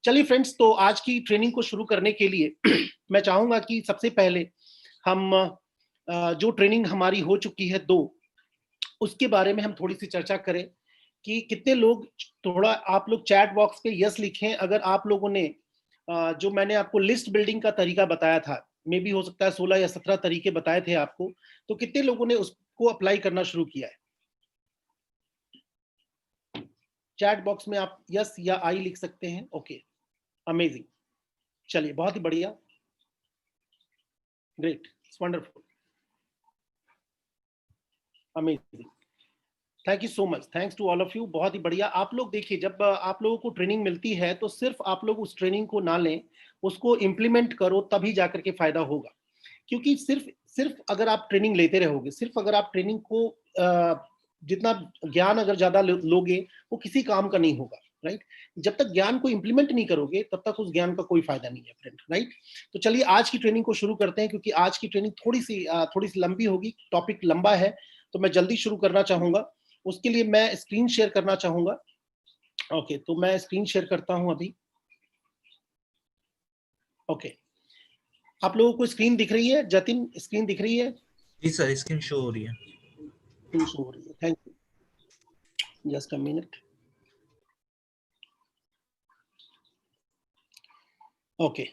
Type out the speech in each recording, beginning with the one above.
चलिए फ्रेंड्स, तो आज की ट्रेनिंग को शुरू करने के लिए मैं चाहूंगा कि सबसे पहले हम जो ट्रेनिंग हमारी हो चुकी है दो, उसके बारे में हम थोड़ी सी चर्चा करें कि कितने लोग, थोड़ा आप लोग चैट बॉक्स पे यस लिखें अगर आप लोगों ने जो मैंने आपको लिस्ट बिल्डिंग का तरीका बताया था, मे भी हो सकता है 16 या 17 तरीके बताए थे आपको, तो कितने लोगों ने उसको अप्लाई करना शुरू किया है। चैट बॉक्स में आप यस या आई लिख सकते हैं। ओके, अमेजिंग, चलिए बहुत ही बढ़िया, great, it's wonderful, amazing, thank you so much, thanks to all of you, बहुत ही बढ़िया। आप लोग देखिए, जब आप लोगों को ट्रेनिंग मिलती है तो सिर्फ आप लोग उस ट्रेनिंग को ना लें, उसको इम्प्लीमेंट करो, तभी जाकर के फायदा होगा। क्योंकि सिर्फ सिर्फ अगर आप ट्रेनिंग लेते रहोगे, सिर्फ अगर आप ट्रेनिंग को जितना ज्ञान अगर ज्यादा लोगे, वो किसी काम का नहीं होगा, राइट। जब तक ज्ञान को इंप्लीमेंट नहीं करोगे तब तक उस ज्ञान का कोई फायदा नहीं है फ्रेंड, राइट। तो चलिए आज की ट्रेनिंग को शुरू करते हैं, क्योंकि आज की ट्रेनिंग थोड़ी सी लंबी होगी, टॉपिक लंबा है, तो मैं जल्दी शुरू करना चाहूंगा। उसके लिए मैं स्क्रीन शेयर करना चाहूंगा। ओके, तो मैं स्क्रीन शेयर करता हूं अभी। ओके, आप लोगों को स्क्रीन दिख रही है? जतिन, स्क्रीन दिख रही है? जी सर, स्क्रीन शो हो रही है। स्क्रीन शो हो रही है, thank you, just a minute. Okay,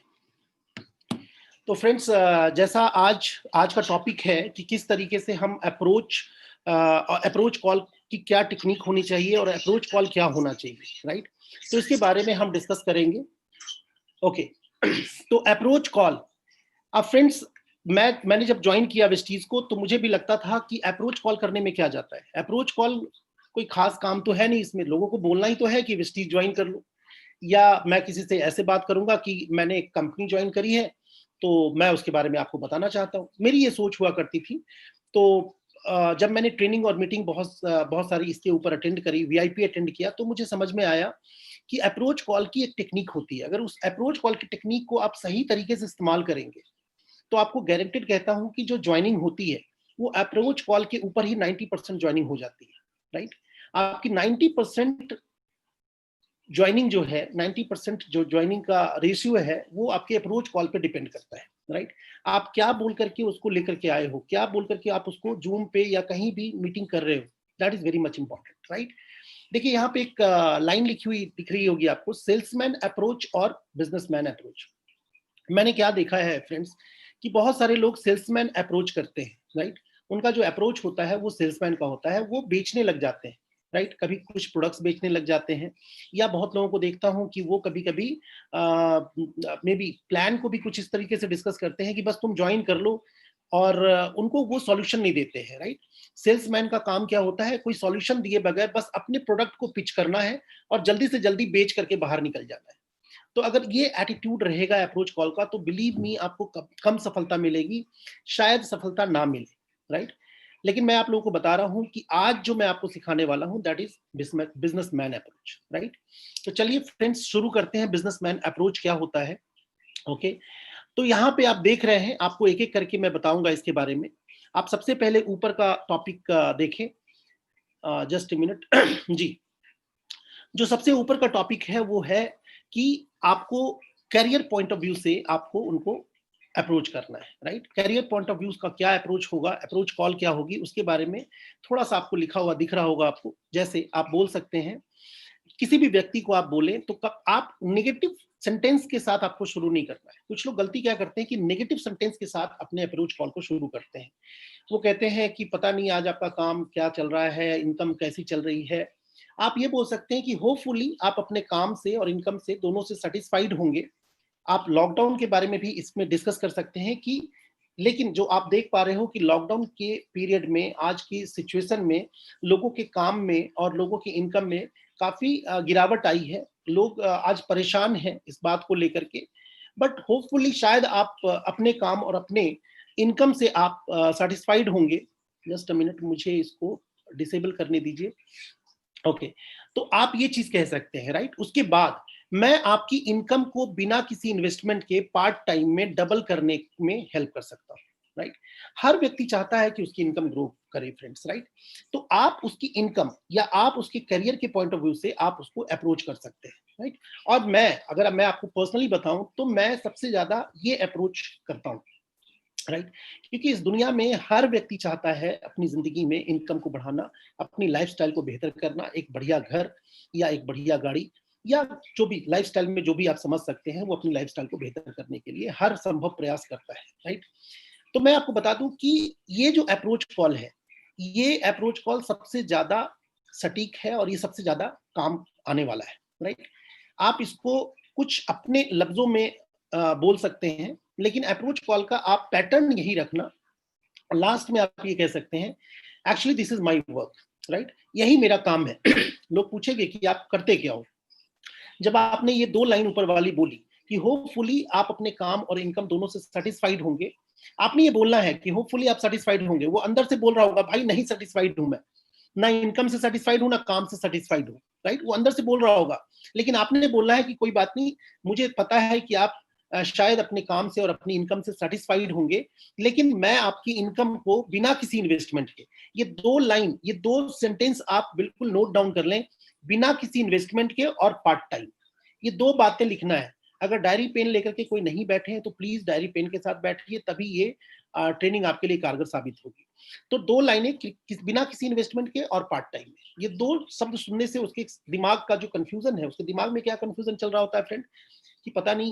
तो फ्रेंड्स, जैसा आज का टॉपिक है कि किस तरीके से हम अप्रोच कॉल की क्या टेक्निक होनी चाहिए और अप्रोच कॉल क्या होना चाहिए, राइट। तो इसके बारे में हम डिस्कस करेंगे। ओके, तो अप्रोच कॉल, अब फ्रेंड्स, मैंने जब ज्वाइन किया वेस्टीज को तो मुझे भी लगता था कि अप्रोच कॉल करने में क्या जाता है, अप्रोच कॉल कोई खास काम तो है नहीं, इसमें लोगों को बोलना ही तो है कि वेस्टीज ज्वाइन कर लो, या मैं किसी से ऐसे बात करूंगा कि मैंने एक कंपनी ज्वाइन करी है तो मैं उसके बारे में आपको बताना चाहता हूँ, मेरी ये सोच हुआ करती थी। तो जब मैंने ट्रेनिंग और मीटिंग बहुत सारी इसके ऊपर अटेंड करी, वीआईपी अटेंड किया, तो मुझे समझ में आया कि अप्रोच कॉल की एक टेक्निक होती है। अगर उस अप्रोच कॉल की टेक्निक को आप सही तरीके से इस्तेमाल करेंगे तो आपको गारंटेड कहता हूं कि जो ज्वाइनिंग होती है वो अप्रोच कॉल के ऊपर ही 90% ज्वाइनिंग हो जाती है, राइट। आपकी 90% ज्वाइनिंग जो है, 90% जो ज्वाइनिंग का रेशियो है वो आपके अप्रोच कॉल पे डिपेंड करता है, राइट। आप क्या बोल करके उसको लेकर के आए हो, क्या बोल करके आप उसको जूम पे या कहीं भी मीटिंग कर रहे हो, that is very much important, right. देखिए यहाँ पे एक लाइन लिखी हुई दिख रही होगी आपको, सेल्समैन अप्रोच और बिजनेसमैन अप्रोच। मैंने क्या देखा है फ्रेंड्स कि बहुत सारे लोग सेल्समैन अप्रोच करते हैं, राइट। उनका जो अप्रोच होता है वो सेल्समैन का होता है, वो बेचने लग जाते हैं, राइट। कभी कुछ प्रोडक्ट्स बेचने लग जाते हैं, या बहुत लोगों को देखता हूं कि वो कभी कभी मे बी प्लान को भी कुछ इस तरीके से डिस्कस करते हैं कि बस तुम ज्वाइन कर लो, और उनको वो सॉल्यूशन नहीं देते हैं, राइट। सेल्समैन का काम क्या होता है, कोई सॉल्यूशन दिए बगैर बस अपने प्रोडक्ट को पिच करना है और जल्दी से जल्दी बेच करके बाहर निकल जाना है। तो अगर ये एटीट्यूड रहेगा अप्रोच कॉल का तो बिलीव मी आपको कम सफलता मिलेगी, शायद सफलता ना मिले, राइट। लेकिन मैं आप लोगों को बता रहा हूं कि आज जो मैं आपको सिखाने वाला हूं that is businessman approach, right. तो चलिए फ्रेंड्स शुरू करते हैं, बिजनेसमैन अप्रोच क्या होता है। ओके, तो यहाँ पे आप देख रहे हैं, आपको एक एक करके मैं बताऊंगा इसके बारे में। आप सबसे पहले ऊपर का टॉपिक देखें, जस्ट ए मिनट जी। जो सबसे ऊपर का टॉपिक है वो है कि आपको करियर पॉइंट ऑफ व्यू से आपको उनको अप्रोच करना है, right. Career point of view का क्या अप्रोच होगा, अप्रोच कॉल क्या होगी, उसके बारे में थोड़ा सा आपको लिखा हुआ दिख रहा होगा आपको। जैसे आप बोल सकते हैं, किसी भी व्यक्ति को आप बोलें तो आप नेगेटिव सेंटेंस के साथ आपको शुरू नहीं करना है। कुछ लोग गलती क्या करते हैं कि नेगेटिव सेंटेंस के साथ अपने अप्रोच कॉल को शुरू करते हैं। वो कहते हैं कि पता नहीं आज आपका काम क्या चल रहा है, इनकम कैसी चल रही है। आप ये बोल सकते हैं कि होपफुली आप अपने काम से और इनकम से दोनों से सेटिस्फाइड होंगे। आप लॉकडाउन के बारे में भी इसमें डिस्कस कर सकते हैं कि, लेकिन जो आप देख पा रहे हो कि लॉकडाउन के पीरियड में, आज की सिचुएशन में लोगों के काम में और लोगों की इनकम में काफी गिरावट आई है। लोग आज परेशान हैं इस बात को लेकर के, बट होपफुली शायद आप अपने काम और अपने इनकम से आप सेटिस्फाइड होंगे। जस्ट अ मिनट, मुझे इसको डिसेबल करने दीजिए। ओके, तो आप ये चीज कह सकते हैं, राइट। उसके बाद मैं आपकी इनकम को बिना किसी इन्वेस्टमेंट के पार्ट टाइम में डबल करने में हेल्प कर सकता हूं, राइट। हर व्यक्ति चाहता है कि उसकी इनकम ग्रो करे फ्रेंड्स, राइट। तो आप उसकी इनकम या आप उसके करियर के पॉइंट ऑफ व्यू से आप उसको अप्रोच कर सकते हैं, राइट। और अगर मैं आपको पर्सनली बताऊं तो मैं सबसे ज्यादा ये अप्रोच करता हूं, राइट। क्योंकि इस दुनिया में हर व्यक्ति चाहता है अपनी जिंदगी में इनकम को बढ़ाना, अपनी लाइफस्टाइल को बेहतर करना, एक बढ़िया घर या एक बढ़िया गाड़ी या जो भी लाइफस्टाइल में जो भी आप समझ सकते हैं, वो अपनी लाइफस्टाइल को बेहतर करने के लिए हर संभव प्रयास करता है, राइट। तो मैं आपको बता दूं कि ये जो अप्रोच कॉल है, ये अप्रोच कॉल सबसे ज्यादा सटीक है और ये सबसे ज्यादा काम आने वाला है, राइट। आप इसको कुछ अपने लफ्जों में बोल सकते हैं, लेकिन अप्रोच कॉल का आप पैटर्न यही रखना, लास्ट में आप ये कह सकते हैं actually this is my work, right, यही मेरा काम है। लोग पूछेंगे कि आप करते क्या हो। जब आपने ये 2 लाइन ऊपर वाली बोली कि होपफुली आप अपने काम और इनकम दोनों से सेटिस्फाइड होंगे, आपने ये बोलना है कि होपफुली आप सेटिस्फाइड होंगे। वो अंदर से बोल रहा होगा भाई नहीं सेटिस्फाइड हूं मैं, ना इनकम से सेटिस्फाइड हूं ना काम से सेटिस्फाइड हूं, राइट। वो अंदर से बोल रहा होगा, लेकिन आपने बोलना है कि कोई बात नहीं, मुझे पता है कि आप शायद अपने काम से और अपनी इनकम से सेटिस्फाइड होंगे, लेकिन मैं आपकी इनकम को बिना किसी इन्वेस्टमेंट के, ये 2 लाइन, ये 2 सेंटेंस आप बिल्कुल नोट डाउन कर लें, बिना किसी इन्वेस्टमेंट के और पार्ट टाइम, ये 2 बातें लिखना है। अगर डायरी पेन लेकर के कोई नहीं बैठे हैं तो प्लीज डायरी पेन के साथ बैठिए, तभी ये ट्रेनिंग आपके लिए कारगर साबित होगी। तो 2 लाइनें बिना किसी इन्वेस्टमेंट के और पार्ट टाइम में, ये 2 शब्द सुनने से उसके दिमाग का जो कंफ्यूजन है, उसके दिमाग में क्या कंफ्यूजन चल रहा होता है फ्रेंड, कि पता नहीं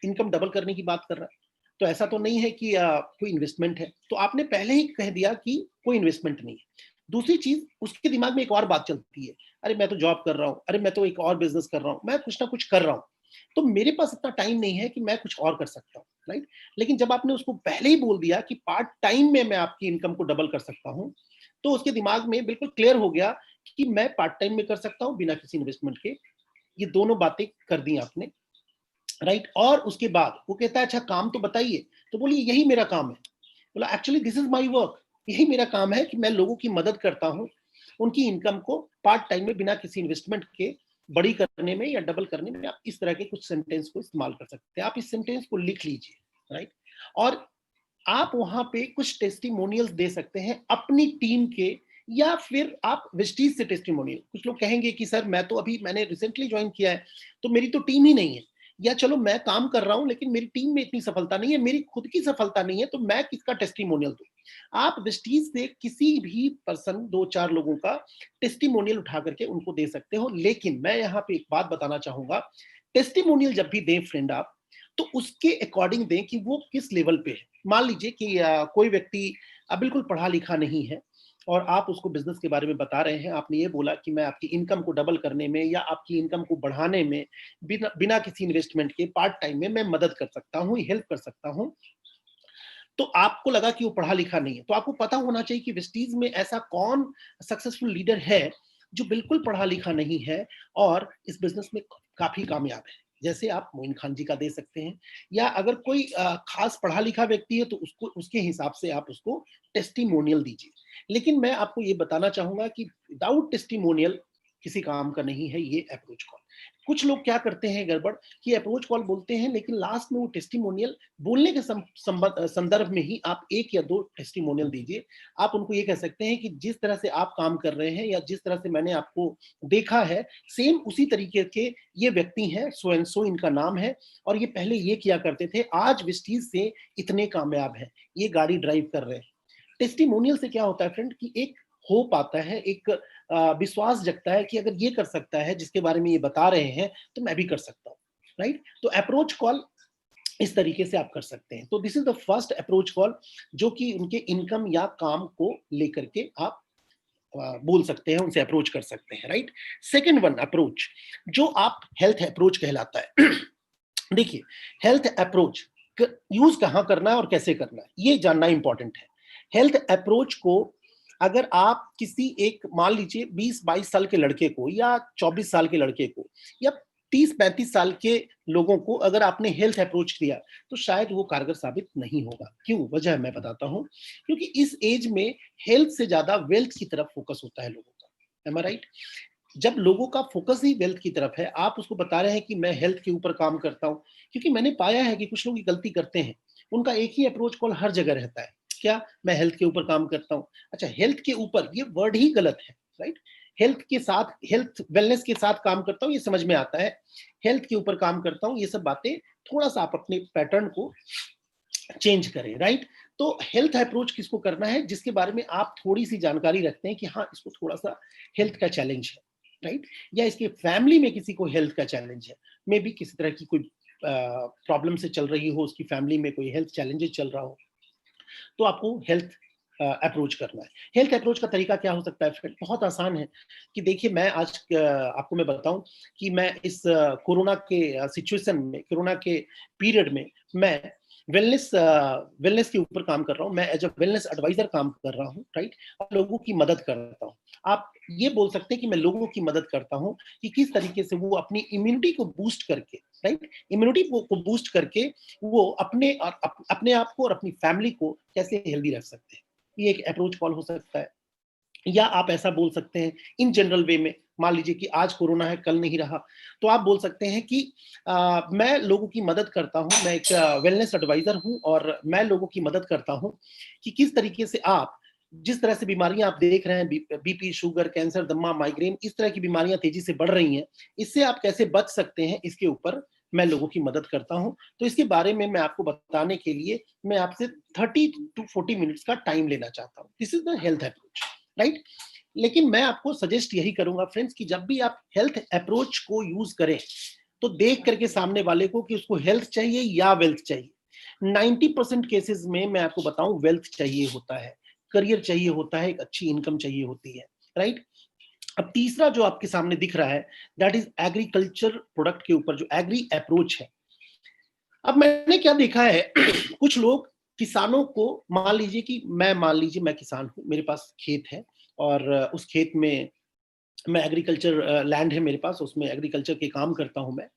इनकम डबल करने की बात कर रहा है, तो ऐसा तो नहीं है कि कोई इन्वेस्टमेंट है। तो आपने पहले ही कह दिया कि कोई इन्वेस्टमेंट नहीं है। दूसरी चीज, उसके दिमाग में एक और बात चलती है, अरे मैं तो जॉब कर रहा हूँ, अरे मैं तो एक और बिजनेस कर रहा हूँ, मैं कुछ ना कुछ कर रहा हूँ, तो मेरे पास इतना टाइम नहीं है कि मैं कुछ और कर सकता हूँ, राइट। लेकिन जब आपने उसको पहले ही बोल दिया कि पार्ट टाइम में मैं आपकी इनकम को डबल कर सकता हूँ, तो उसके दिमाग में बिल्कुल क्लियर हो गया कि मैं पार्ट टाइम में कर सकता हूँ बिना किसी इन्वेस्टमेंट के। ये दोनों बातें कर दी आपने, राइट। और उसके बाद वो कहता है अच्छा काम तो बताइए, तो बोलिए यही मेरा काम है। बोला actually this is my work, यही मेरा काम है कि मैं लोगों की मदद करता हूँ, उनकी इनकम को पार्ट टाइम में बिना किसी इन्वेस्टमेंट के बड़ी करने में या डबल करने में। आप इस तरह के कुछ सेंटेंस को इस्तेमाल कर सकते हैं, आप इस सेंटेंस को लिख लीजिए, राइट। और आप वहां पे कुछ टेस्टिमोनियल्स दे सकते हैं अपनी टीम के, या फिर आप वेस्टीज से टेस्टिमोनियल। कुछ लोग कहेंगे कि सर मैंने रिसेंटली ज्वाइन किया है तो मेरी तो टीम ही नहीं है, या चलो मैं काम कर रहा हूं लेकिन मेरी टीम में इतनी सफलता नहीं है, मेरी खुद की सफलता नहीं है, तो मैं किसका टेस्टिमोनियल दूं। आप वेस्टीज से किसी भी पर्सन, 2-4 लोगों का टेस्टिमोनियल उठा करके उनको दे सकते हो। लेकिन मैं यहाँ पे एक बात बताना चाहूंगा, टेस्टिमोनियल जब भी दें फ्रेंड आप, तो उसके अकॉर्डिंग दें कि वो किस लेवल पे है। मान लीजिए कि कोई व्यक्ति बिल्कुल पढ़ा लिखा नहीं है और आप उसको बिजनेस के बारे में बता रहे हैं, आपने ये बोला कि मैं आपकी इनकम को डबल करने में या आपकी इनकम को बढ़ाने में बिना किसी इन्वेस्टमेंट के पार्ट टाइम में मैं मदद कर सकता हूँ, हेल्प कर सकता हूँ। तो आपको लगा कि वो पढ़ा लिखा नहीं है, तो आपको पता होना चाहिए कि वेस्टीज में ऐसा कौन सक्सेसफुल लीडर है जो बिल्कुल पढ़ा लिखा नहीं है और इस बिजनेस में काफी कामयाब है। जैसे आप मोइन खान जी का दे सकते हैं, या अगर कोई खास पढ़ा लिखा व्यक्ति है तो उसको उसके हिसाब से आप उसको टेस्टिमोनियल दीजिए। लेकिन मैं आपको ये बताना चाहूंगा कि विदाउट टेस्टिमोनियल किसी काम का नहीं है ये अप्रोच कॉल। कुछ लोग क्या करते हैं गड़बड़, कि अप्रोच कॉल बोलते हैं लेकिन लास्ट में वो टेस्टिमोनियल बोलने के संदर्भ में ही आप 1 या 2 टेस्टिमोनियल दीजिए। आप उनको ये कह सकते हैं कि जिस तरह से आप काम कर रहे हैं या जिस तरह से मैंने आपको देखा है, सेम उसी तरीके के ये व्यक्ति हैं, सो एंड सो इनका नाम है, और ये पहले ये किया करते थे, आज विस्टीज से इतने कामयाब हैं, ये गाड़ी ड्राइव कर रहे हैं। टेस्टिमोनियल से क्या होता है फ्रेंड, कि एक होप आता है, एक विश्वास जगता है कि अगर ये कर सकता है जिसके बारे में ये बता रहे हैं तो मैं भी कर सकता हूँ, राइट। तो अप्रोच कॉल इस तरीके से आप कर सकते हैं। तो this is the first approach call, जो कि उनके इनकम या काम को लेकर के आप बोल सकते हैं, उनसे अप्रोच कर सकते हैं, राइट। सेकेंड वन अप्रोच जो आप हेल्थ अप्रोच कहलाता है। देखिए, हेल्थ अप्रोच यूज कहाँ करना है और कैसे करना है ये जानना इंपॉर्टेंट है। हेल्थ अप्रोच को अगर आप किसी एक, मान लीजिए 20-22 साल के लड़के को या 24 साल के लड़के को या 30-35 साल के लोगों को अगर आपने हेल्थ अप्रोच दिया तो शायद वो कारगर साबित नहीं होगा। क्यों? वजह मैं बताता हूं, क्योंकि इस एज में हेल्थ से ज्यादा वेल्थ की तरफ फोकस होता है लोगों का। एम आई राइट? जब लोगों का फोकस ही वेल्थ की तरफ है, आप उसको बता रहे हैं कि मैं हेल्थ के ऊपर काम करता हूं, क्योंकि मैंने पाया है कि कुछ लोग गलती करते हैं, उनका एक ही अप्रोच कॉल हर जगह रहता है, क्या मैं हेल्थ के ऊपर काम करता हूं। अच्छा, हेल्थ के ऊपर ये वर्ड ही गलत है, राइट। हेल्थ के साथ, हेल्थ वेलनेस के साथ काम करता हूँ, ये समझ में आता है, हेल्थ के ऊपर काम करता हूँ, ये सब बातें थोड़ा सा आप अपने पैटर्न को चेंज करें, राइट। तो हेल्थ अप्रोच किसको करना है, जिसके बारे में आप थोड़ी सी जानकारी रखते हैं कि हाँ इसको थोड़ा सा हेल्थ का चैलेंज है, राइट, या इसके फैमिली में किसी को हेल्थ का चैलेंज है, मे बी किसी तरह की कोई प्रॉब्लम से चल रही हो, उसकी फैमिली में कोई हेल्थ चैलेंजेस चल रहा हो, तो आपको हेल्थ अप्रोच करना है। हेल्थ अप्रोच का तरीका क्या हो सकता है फ्रेंड, बहुत आसान है कि देखिए मैं आज आपको मैं बताऊं कि मैं इस कोरोना के सिचुएशन में, कोरोना के पीरियड में मैं वेलनेस के ऊपर काम कर रहा हूं, मैं एज अ वेलनेस एडवाइजर काम कर रहा हूं, राइट, और लोगों की मदद करता हूं। आप ये बोल सकते हैं कि मैं लोगों की मदद करता हूं कि किस तरीके से वो अपनी इम्यूनिटी को बूस्ट करके, राइट, इम्यूनिटी को बूस्ट करके वो अपने और अपने आप को और अपनी फैमिली को कैसे हेल्दी रख सकते हैं। ये एक अप्रोच कॉल हो सकता है। या आप ऐसा बोल सकते हैं इन जनरल वे में, मान लीजिए कि आज कोरोना है कल नहीं रहा, तो आप बोल सकते हैं कि मैं लोगों की मदद करता हूं, मैं एक वेलनेस एडवाइजर हूं और मैं लोगों की मदद करता हूं कि किस तरीके से आप, जिस तरह से बीमारियां आप देख रहे हैं, बीपी, शुगर, कैंसर, दमा, माइग्रेन, इस तरह की बीमारियां तेजी से बढ़ रही हैं, इससे आप कैसे बच सकते हैं, इसके ऊपर मैं लोगों की मदद करता हूं। तो इसके बारे में मैं आपको बताने के लिए मैं आपसे 30 टू 40 मिनट्स का टाइम लेना चाहता हूं। This is the health approach, right. लेकिन मैं आपको सजेस्ट यही करूंगा फ्रेंड्स कि जब भी आप हेल्थ अप्रोच को यूज करें तो देख करके सामने वाले को कि उसको हेल्थ चाहिए या वेल्थ चाहिए। 90% केसेस में मैं आपको बताऊं वेल्थ चाहिए होता है, करियर चाहिए होता है, एक अच्छी इनकम चाहिए होती है, राइट। अब तीसरा जो आपके सामने दिख रहा है दैट इज एग्रीकल्चर प्रोडक्ट के ऊपर जो एग्री अप्रोच है। अब मैंने क्या देखा है कुछ लोग किसानों को, मान लीजिए मैं किसान हूं, मेरे पास खेत है और उस खेत में मैं एग्रीकल्चर लैंड है मेरे पास, उसमें एग्रीकल्चर के काम करता हूं मैं।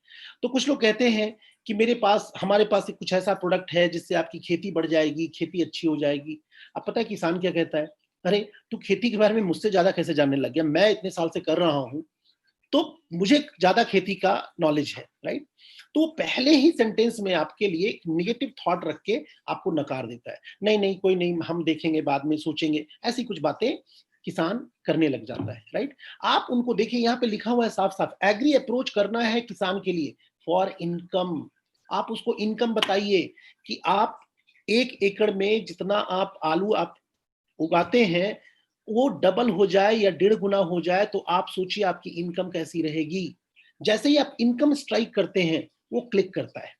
तो कुछ लोग कहते हैं कि हमारे पास एक कुछ ऐसा प्रोडक्ट है जिससे आपकी खेती बढ़ जाएगी, खेती अच्छी हो जाएगी। अब पता है किसान क्या कहता है, अरे तू खेती के बारे में मुझसे ज्यादा कैसे जानने लग गया, मैं इतने साल से कर रहा हूं तो मुझे ज्यादा खेती का नॉलेज है, राइट। तो पहले ही सेंटेंस में आपके लिए एक निगेटिव थॉट रख के आपको नकार देता है, नहीं नहीं कोई नहीं, हम देखेंगे बाद में, सोचेंगे, ऐसी कुछ बातें किसान करने लग जाता है, राइट। आप उनको देखिए, यहाँ पे लिखा हुआ है साफ साफ, एग्री अप्रोच करना है किसान के लिए फॉर इनकम। आप उसको इनकम बताइए कि आप 1 एकड़ में जितना आप आलू आप उगाते हैं वो डबल हो जाए या 1.5 गुना हो जाए तो आप सोचिए आपकी इनकम कैसी रहेगी। जैसे ही आप इनकम स्ट्राइक करते हैं वो क्लिक करता है,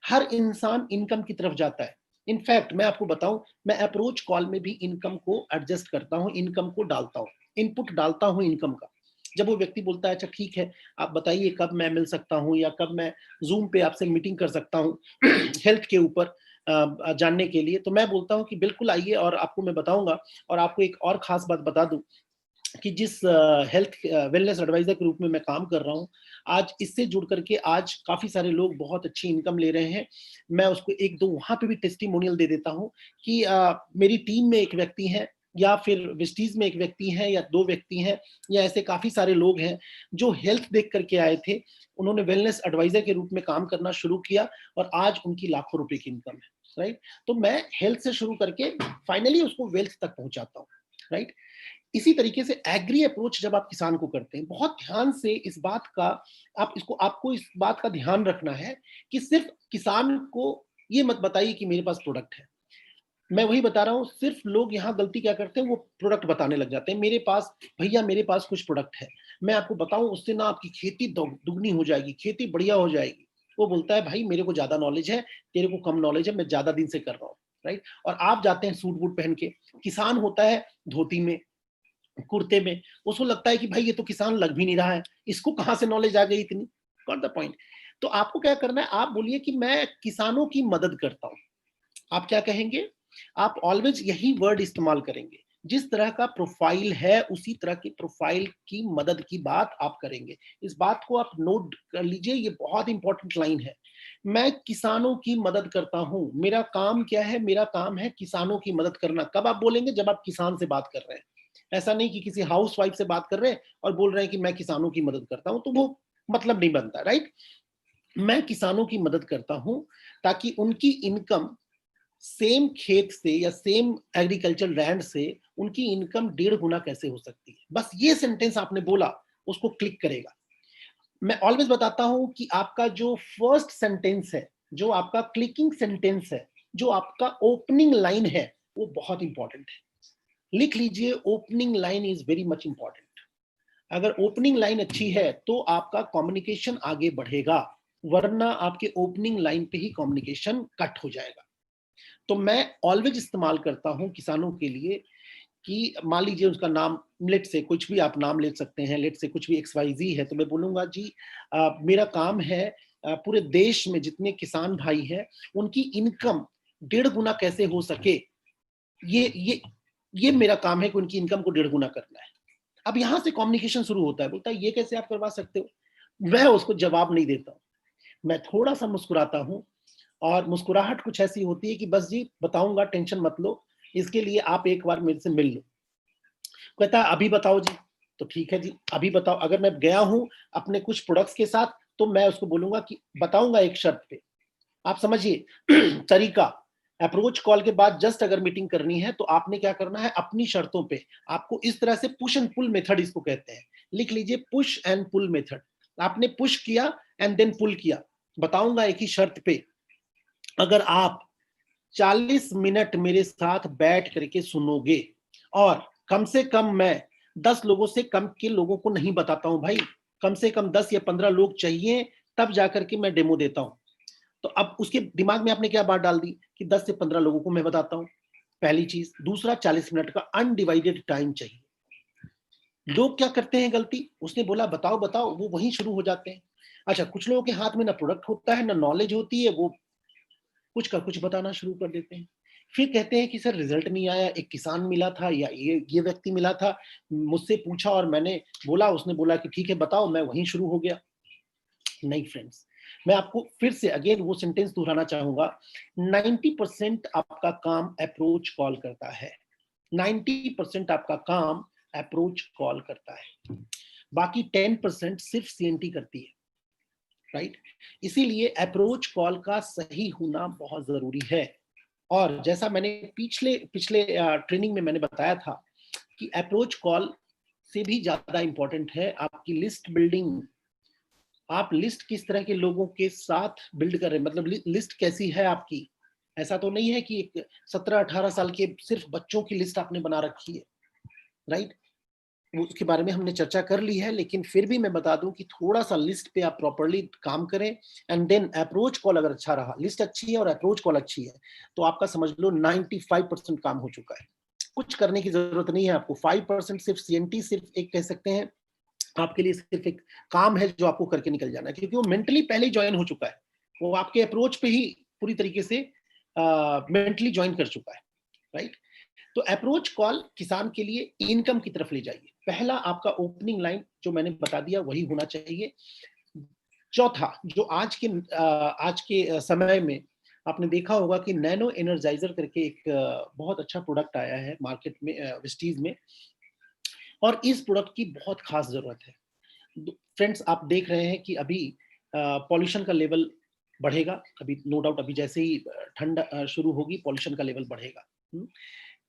हर इंसान इनकम की तरफ जाता है। इनफैक्ट मैं आपको बताऊं, मैं अप्रोच कॉल में भी इनकम को एडजस्ट करता हूं, इनकम को डालता हूं, इनपुट डालता हूं इनकम का। जब वो व्यक्ति बोलता है अच्छा ठीक है आप बताइए कब मैं मिल सकता हूं या कब मैं जूम पे आपसे मीटिंग कर सकता हूं हेल्थ के ऊपर जानने के लिए, तो मैं बोलता हूं कि बिल्कुल आइए और आपको मैं बताऊंगा। और आपको एक और खास बात बता दूं कि जिस हेल्थ वेलनेस एडवाइजर के रूप में मैं काम कर रहा हूँ, आज इससे जुड़ करके आज काफी सारे लोग बहुत अच्छी इनकम ले रहे हैं। मैं उसको एक दो वहां पे भी टेस्टिमोनियल दे देता हूँ कि मेरी टीम में एक व्यक्ति है या फिर विस्टीज में एक व्यक्ति है या 2 व्यक्ति हैं या ऐसे काफी सारे लोग हैं जो हेल्थ देख करके आए थे, उन्होंने वेलनेस एडवाइजर के रूप में काम करना शुरू किया और आज उनकी लाखों रुपए की इनकम है, राइट। तो मैं हेल्थ से शुरू करके फाइनली उसको वेल्थ तक पहुंचाता हूँ, राइट। इसी तरीके से एग्री अप्रोच जब आप किसान को करते हैं, बहुत ध्यान से इस बात का आपको इस बात का ध्यान रखना है कि सिर्फ किसान को ये मत बताइए कि मेरे पास प्रोडक्ट है। मैं वही बता रहा हूं, सिर्फ लोग यहाँ गलती क्या करते हैं, वो प्रोडक्ट बताने लग जाते हैं, मेरे पास भैया मेरे पास कुछ प्रोडक्ट है, मैं आपको बताऊं उससे ना आपकी खेती दुगनी हो जाएगी, खेती बढ़िया हो जाएगी। वो बोलता है भाई मेरे को ज्यादा नॉलेज है, तेरे को कम नॉलेज है, मैं ज्यादा दिन से कर रहा हूँ, राइट। और आप जाते हैं सूट बूट पहन के, किसान होता है धोती में, कुर्ते में, उसको लगता है कि भाई ये तो किसान लग भी नहीं रहा है, इसको कहां से नॉलेज आ गई इतनी। Got the point. तो आपको क्या करना है, आप बोलिए कि मैं किसानों की मदद करता हूं। आप क्या कहेंगे, आप ऑलवेज यही वर्ड इस्तेमाल करेंगे, जिस तरह का प्रोफाइल है उसी तरह की प्रोफाइल की मदद की बात आप करेंगे। इस बात को आप नोट कर लीजिए, ये बहुत इंपॉर्टेंट लाइन है। मैं किसानों की मदद करता हूं, मेरा काम क्या है, मेरा काम है किसानों की मदद करना। कब आप बोलेंगे, जब आप किसान से बात कर रहे हैं, ऐसा नहीं कि किसी हाउस वाइफ से बात कर रहे हैं और बोल रहे हैं कि मैं किसानों की मदद करता हूं, तो वो मतलब नहीं बनता, राइट। मैं किसानों की मदद करता हूं ताकि उनकी इनकम सेम खेत से या सेम एग्रीकल्चर लैंड से उनकी इनकम 1.5 गुना कैसे हो सकती है? बस ये सेंटेंस आपने बोला, उसको क्लिक करेगा। मैं ऑलवेज बताता हूं कि आपका जो फर्स्ट सेंटेंस है, जो आपका क्लिकिंग सेंटेंस है, जो आपका ओपनिंग लाइन है, वो बहुत इंपॉर्टेंट है। लिख लीजिए, opening line is very much important. अगर ओपनिंग लाइन अच्छी है तो आपका कम्युनिकेशन आगे बढ़ेगा, वरना आपके ओपनिंग लाइन पे ही कम्युनिकेशन कट हो जाएगा। तो मैं ऑलवेज इस्तेमाल करता हूं किसानों के लिए कि मान लीजिए उसका नाम लेट से कुछ भी आप नाम ले सकते हैं, लेट से कुछ भी XYZ है, तो मैं बोलूंगा जी मेरा काम है पूरे देश में जितने किसान भाई हैं उनकी इनकम 1.5 गुना कैसे हो सके, ये मेरा काम है कि उनकी इनकम को 1.5 गुना करना है। अब यहां से कम्युनिकेशन शुरू होता है, बोलता है ये कैसे आप करवा सकते हो? मैं उसको जवाब नहीं देता हूं, मैं थोड़ा सा मुस्कुराता हूं, और मुस्कुराहट कुछ ऐसी होती है कि बस जी बताऊंगा, टेंशन मत लो, इसके लिए आप एक बार मेरे से मिल लो। कहता है अभी बताओ जी, तो ठीक है जी अभी बताओ। अगर मैं गया हूं अपने कुछ प्रोडक्ट्स के साथ, तो मैं उसको बोलूंगा कि बताऊंगा एक शर्त पे। आप समझिए तरीका, अप्रोच कॉल के बाद जस्ट अगर मीटिंग करनी है तो आपने क्या करना है, अपनी शर्तों पे आपको इस तरह से पुश एंड पुल मेथड इसको कहते हैं, लिख लीजिए पुश एंड पुल मेथड। आपने पुश किया एंड देन पुल किया। बताऊंगा एक ही शर्त पे, अगर आप 40 मिनट मेरे साथ बैठ करके सुनोगे, और कम से कम मैं 10 लोगों से कम के लोगों को नहीं बताता हूं भाई, कम से कम 10 या 15 लोग चाहिए, तब जाकर के मैं डेमो देता हूं। तो अब उसके दिमाग में आपने क्या बात डाल दी कि 10 से 15 लोगों को मैं बताता हूं, पहली चीज। दूसरा, 40 मिनट का अनडिवाइडेड टाइम चाहिए। लोग क्या करते हैं गलती, उसने बोला बताओ बताओ, वो वहीं शुरू हो जाते हैं। अच्छा, कुछ लोगों के हाथ में ना प्रोडक्ट होता है ना नॉलेज होती है, वो कुछ का कुछ बताना शुरू कर देते हैं। फिर कहते हैं कि सर रिजल्ट नहीं आया, एक किसान मिला था या ये व्यक्ति मिला था, मुझसे पूछा और मैंने बोला, उसने बोला कि ठीक है बताओ, मैं वहीं शुरू हो गया। नहीं फ्रेंड्स, मैं आपको फिर से अगेन वो सेंटेंस दोहराना चाहूंगा, 90% आपका काम अप्रोच कॉल करता है। 90% आपका काम अप्रोच कॉल करता है, बाकी 10% सिर्फ CNT करती है, राइट? इसीलिए अप्रोच कॉल का सही होना बहुत जरूरी है। और जैसा मैंने पिछले पिछले ट्रेनिंग में मैंने बताया था कि अप्रोच कॉल से भी ज्यादा इंपॉर्टेंट है आपकी लिस्ट बिल्डिंग। आप लिस्ट किस तरह के लोगों के साथ बिल्ड कर रहे हैं, मतलब लिस्ट कैसी है आपकी। ऐसा तो नहीं है कि एक 17-18 साल के सिर्फ बच्चों की लिस्ट आपने बना रखी है, राइट? उसके बारे में हमने चर्चा कर ली है, लेकिन फिर भी मैं बता दूं कि थोड़ा सा लिस्ट पे आप प्रॉपर्ली काम करें, एंड देन अप्रोच कॉल अगर अच्छा रहा, लिस्ट अच्छी है और अप्रोच कॉल अच्छी है, तो आपका समझ लो 95% काम हो चुका है। कुछ करने की जरूरत नहीं है आपको। 5% सिर्फ CNT, सिर्फ एक कह सकते हैं आपके लिए सिर्फ एक काम है जो आपको करके निकल जाना है, क्योंकि वो मेंटली पहले ही ज्वाइन हो चुका है, वो आपके अप्रोच पे ही पूरी तरीके से मेंटली ज्वाइन कर चुका है, राइट? तो अप्रोच कॉल किसान के लिए इनकम की तरफ ले जाइए। पहला आपका ओपनिंग लाइन जो मैंने बता दिया वही होना चाहिए। चौथा, जो आज के समय में आपने देखा होगा कि नैनो एनर्जाइजर करके एक बहुत अच्छा प्रोडक्ट आया है मार्केट में, विस्टीज में, और इस प्रोडक्ट की बहुत खास जरूरत है। फ्रेंड्स, आप देख रहे हैं कि अभी पॉल्यूशन का लेवल बढ़ेगा, अभी नो डाउट, अभी जैसे ही ठंड शुरू होगी पॉल्यूशन का लेवल बढ़ेगा।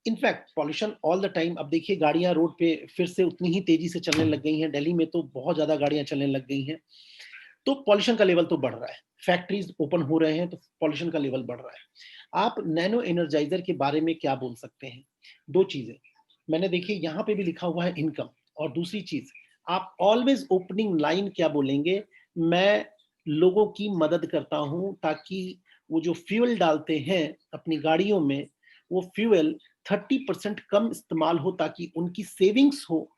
In fact pollution all the time, अब देखिए गाड़ियां रोड पे फिर से उतनी ही तेजी से चलने लग गई हैं, दिल्ली में तो बहुत ज्यादा गाड़ियां चलने लग गई हैं, तो पॉल्यूशन का लेवल तो बढ़ रहा है, फैक्ट्रीज ओपन हो रहे हैं तो पॉल्यूशन का लेवल बढ़ रहा है। आप नैनो एनर्जाइजर के बारे में क्या बोल सकते हैं? दो चीजें मैंने देखी, यहाँ पे भी लिखा हुआ है इनकम, और दूसरी चीज आप ऑलवेज ओपनिंग लाइन क्या बोलेंगे, मैं लोगों की मदद करता हूं ताकि वो जो फ्यूल डालते हैं अपनी गाड़ियों में, वो फ्यूल 30% कम इस्तेमाल हो ताकि उनकी सेविंग्स हो,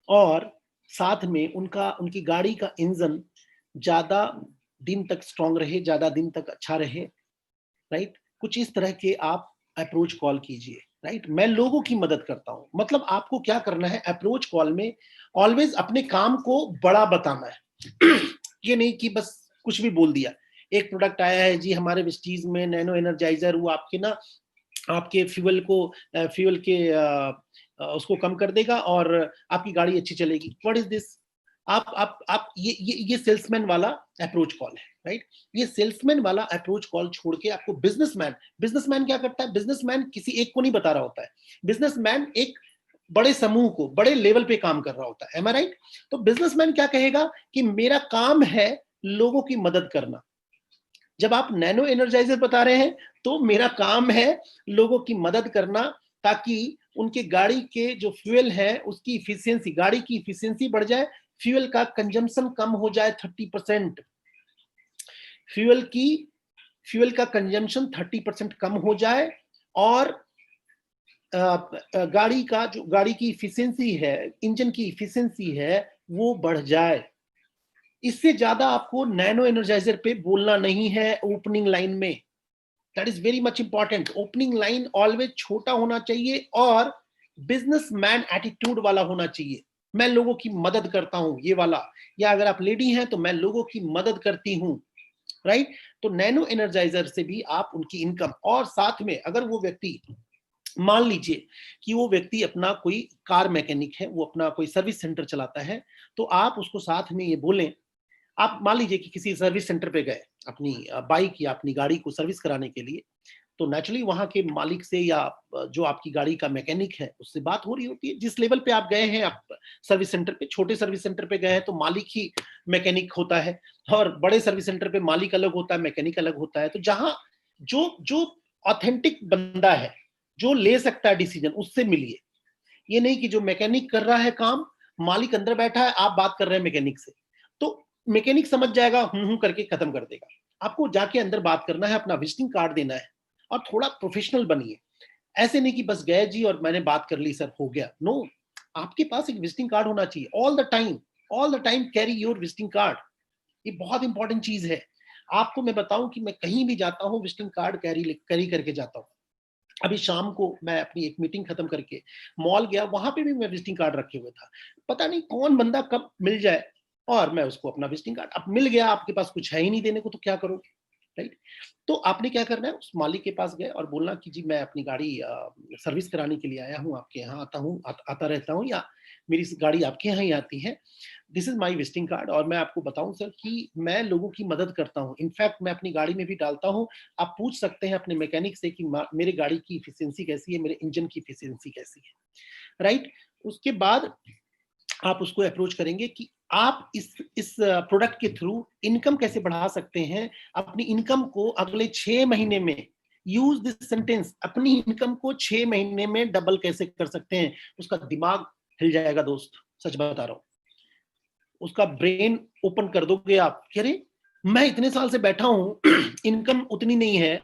और साथ में उनकी गाड़ी का इंजन ज्यादा दिन तक स्ट्रांग रहे, ज्यादा दिन तक अच्छा रहे, राइट? कुछ इस तरह के आप अप्रोच कॉल कीजिए, राइट? मैं लोगों की मदद करता हूं, मतलब आपको क्या करना है अप्रोच कॉल में, ऑलवेज अपने काम को बड़ा बताना है। ये नहीं कि बस कुछ भी बोल दिया, एक प्रोडक्ट आया है जी हमारे विस्टीज में नैनो एनर्जाइजर, वो आपके ना आपके फ्यूल के उसको कम कर देगा और आपकी गाड़ी अच्छी चलेगी। What is this? आप ये सेल्समैन वाला अप्रोच कॉल है, राइट? ये सेल्समैन वाला अप्रोच कॉल छोड़ के आपको बिजनेसमैन क्या करता है? बिजनेसमैन किसी एक को नहीं बता रहा होता है, बिजनेसमैन एक बड़े समूह को, बड़े लेवल पे काम कर रहा होता है, एम आई राइट? तो बिजनेसमैन क्या कहेगा कि मेरा काम है लोगों की मदद करना। जब आप नैनो एनर्जाइजर बता रहे हैं तो मेरा काम है लोगों की मदद करना, ताकि उनके गाड़ी के जो फ्यूल है उसकी इफिशियंसी, गाड़ी की इफिशियंसी बढ़ जाए, फ्यूल का कंजम्पशन कम हो जाए 30%, फ्यूल का कंजम्पशन 30% कम हो जाए, और गाड़ी की इफिशियंसी है, इंजन की इफिशियंसी है, वो बढ़ जाए। इससे ज्यादा आपको नैनो एनर्जाइजर पे बोलना नहीं है ओपनिंग लाइन में। That is very much important. Opening line always छोटा होना चाहिए और बिजनेसमैन एटीट्यूड वाला होना चाहिए। मैं लोगों की मदद करता हूं, ये वाला। या अगर आप लेडी हैं तो मैं लोगों की मदद करती हूं, राइट? तो नैनो एनर्जाइजर से भी आप उनकी इनकम, और साथ में अगर वो व्यक्ति, मान लीजिए कि वो व्यक्ति अपना कोई कार मैकेनिक है, वो अपना कोई सर्विस सेंटर चलाता है, तो आप उसको साथ में ये बोलें, आप मान लीजिए कि किसी सर्विस सेंटर पे गए अपनी बाइक या अपनी गाड़ी को सर्विस कराने के लिए, तो नेचुरली वहां के मालिक से या जो आपकी गाड़ी का मैकेनिक है उससे बात हो रही होती है। जिस लेवल पे आप गए हैं, आप सर्विस सेंटर पे, छोटे सर्विस सेंटर पे गए हैं तो मालिक ही मैकेनिक होता है, और बड़े सर्विस सेंटर पे मालिक अलग होता है, मैकेनिक अलग होता है। तो जहां जो जो ऑथेंटिक बंदा है, जो ले सकता है डिसीजन, उससे मिलिए। ये नहीं कि जो मैकेनिक कर रहा है काम, मालिक अंदर बैठा है, आप बात कर रहे हैं मैकेनिक से, तो मैकेनिक समझ जाएगा, करके खत्म कर देगा। आपको जाके अंदर बात करना है, अपना विजिटिंग कार्ड देना है, और थोड़ा प्रोफेशनल बनिए। ऐसे नहीं कि बस गए जी और मैंने बात कर ली, सर हो गया। नो, आपके पास एक विजिटिंग कार्ड होना चाहिए all the time carry your visiting card. ये बहुत इंपॉर्टेंट चीज है। आपको मैं बताऊं कि मैं कहीं भी जाता हूं विजिटिंग कार्ड कैरी करके जाता हूं। अभी शाम को मैं अपनी एक मीटिंग खत्म करके मॉल गया, वहां पे भी मैं विजिटिंग कार्ड रखे हुए था। पता नहीं कौन बंदा कब मिल जाए, और मैं उसको अपना विजिटिंग कार्ड, अब मिल गया, आपके पास कुछ है ही नहीं देने को तो क्या करोगे, राइट? तो आपने क्या करना है, उस मालिक के पास गए और बोलना कि जी मैं अपनी गाड़ी सर्विस कराने के लिए आया हूँ, आपके यहाँ आता रहता हूँ, या मेरी गाड़ी आपके यहाँ ही आती है। This is my visiting card, और मैं आपको बताऊं सर कि मैं लोगों की मदद करता हूँ, इनफैक्ट मैं अपनी गाड़ी में भी डालता हूँ। आप पूछ सकते हैं अपने मैकेनिक से कि मेरे गाड़ी की इफिशियंसी कैसी है, मेरे इंजन की इफिशियंसी कैसी है, राइट? उसके बाद आप उसको अप्रोच करेंगे कि आप इस प्रोडक्ट के थ्रू इनकम कैसे बढ़ा सकते हैं। अपनी इनकम को अगले 6 महीने में, यूज दिस सेंटेंस, अपनी इनकम को 6 महीने में डबल कैसे कर सकते हैं। उसका दिमाग हिल जाएगा दोस्त, सच बता रहा हूं। उसका ब्रेन ओपन कर दोगे आप कि अरे मैं इतने साल से बैठा हूं इनकम उतनी नहीं है,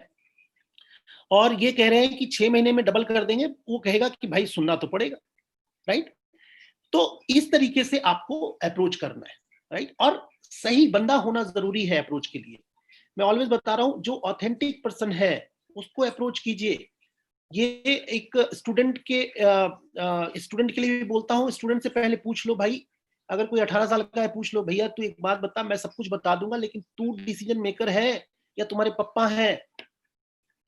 और ये कह रहे हैं कि 6 महीने में डबल कर देंगे। वो कहेगा कि भाई सुनना तो पड़ेगा, राइट? तो इस तरीके से आपको अप्रोच करना है, राइट? और सही बंदा होना जरूरी है अप्रोच के लिए। मैं ऑलवेज बता रहा हूं, जो ऑथेंटिक पर्सन है उसको अप्रोच कीजिए। ये एक स्टूडेंट के लिए भी बोलता हूं, स्टूडेंट से पहले पूछ लो भाई, अगर कोई 18 साल का है, पूछ लो भैया तू एक बात बता, मैं सब कुछ बता दूंगा, लेकिन तू डिसीजन मेकर है या तुम्हारे पप्पा है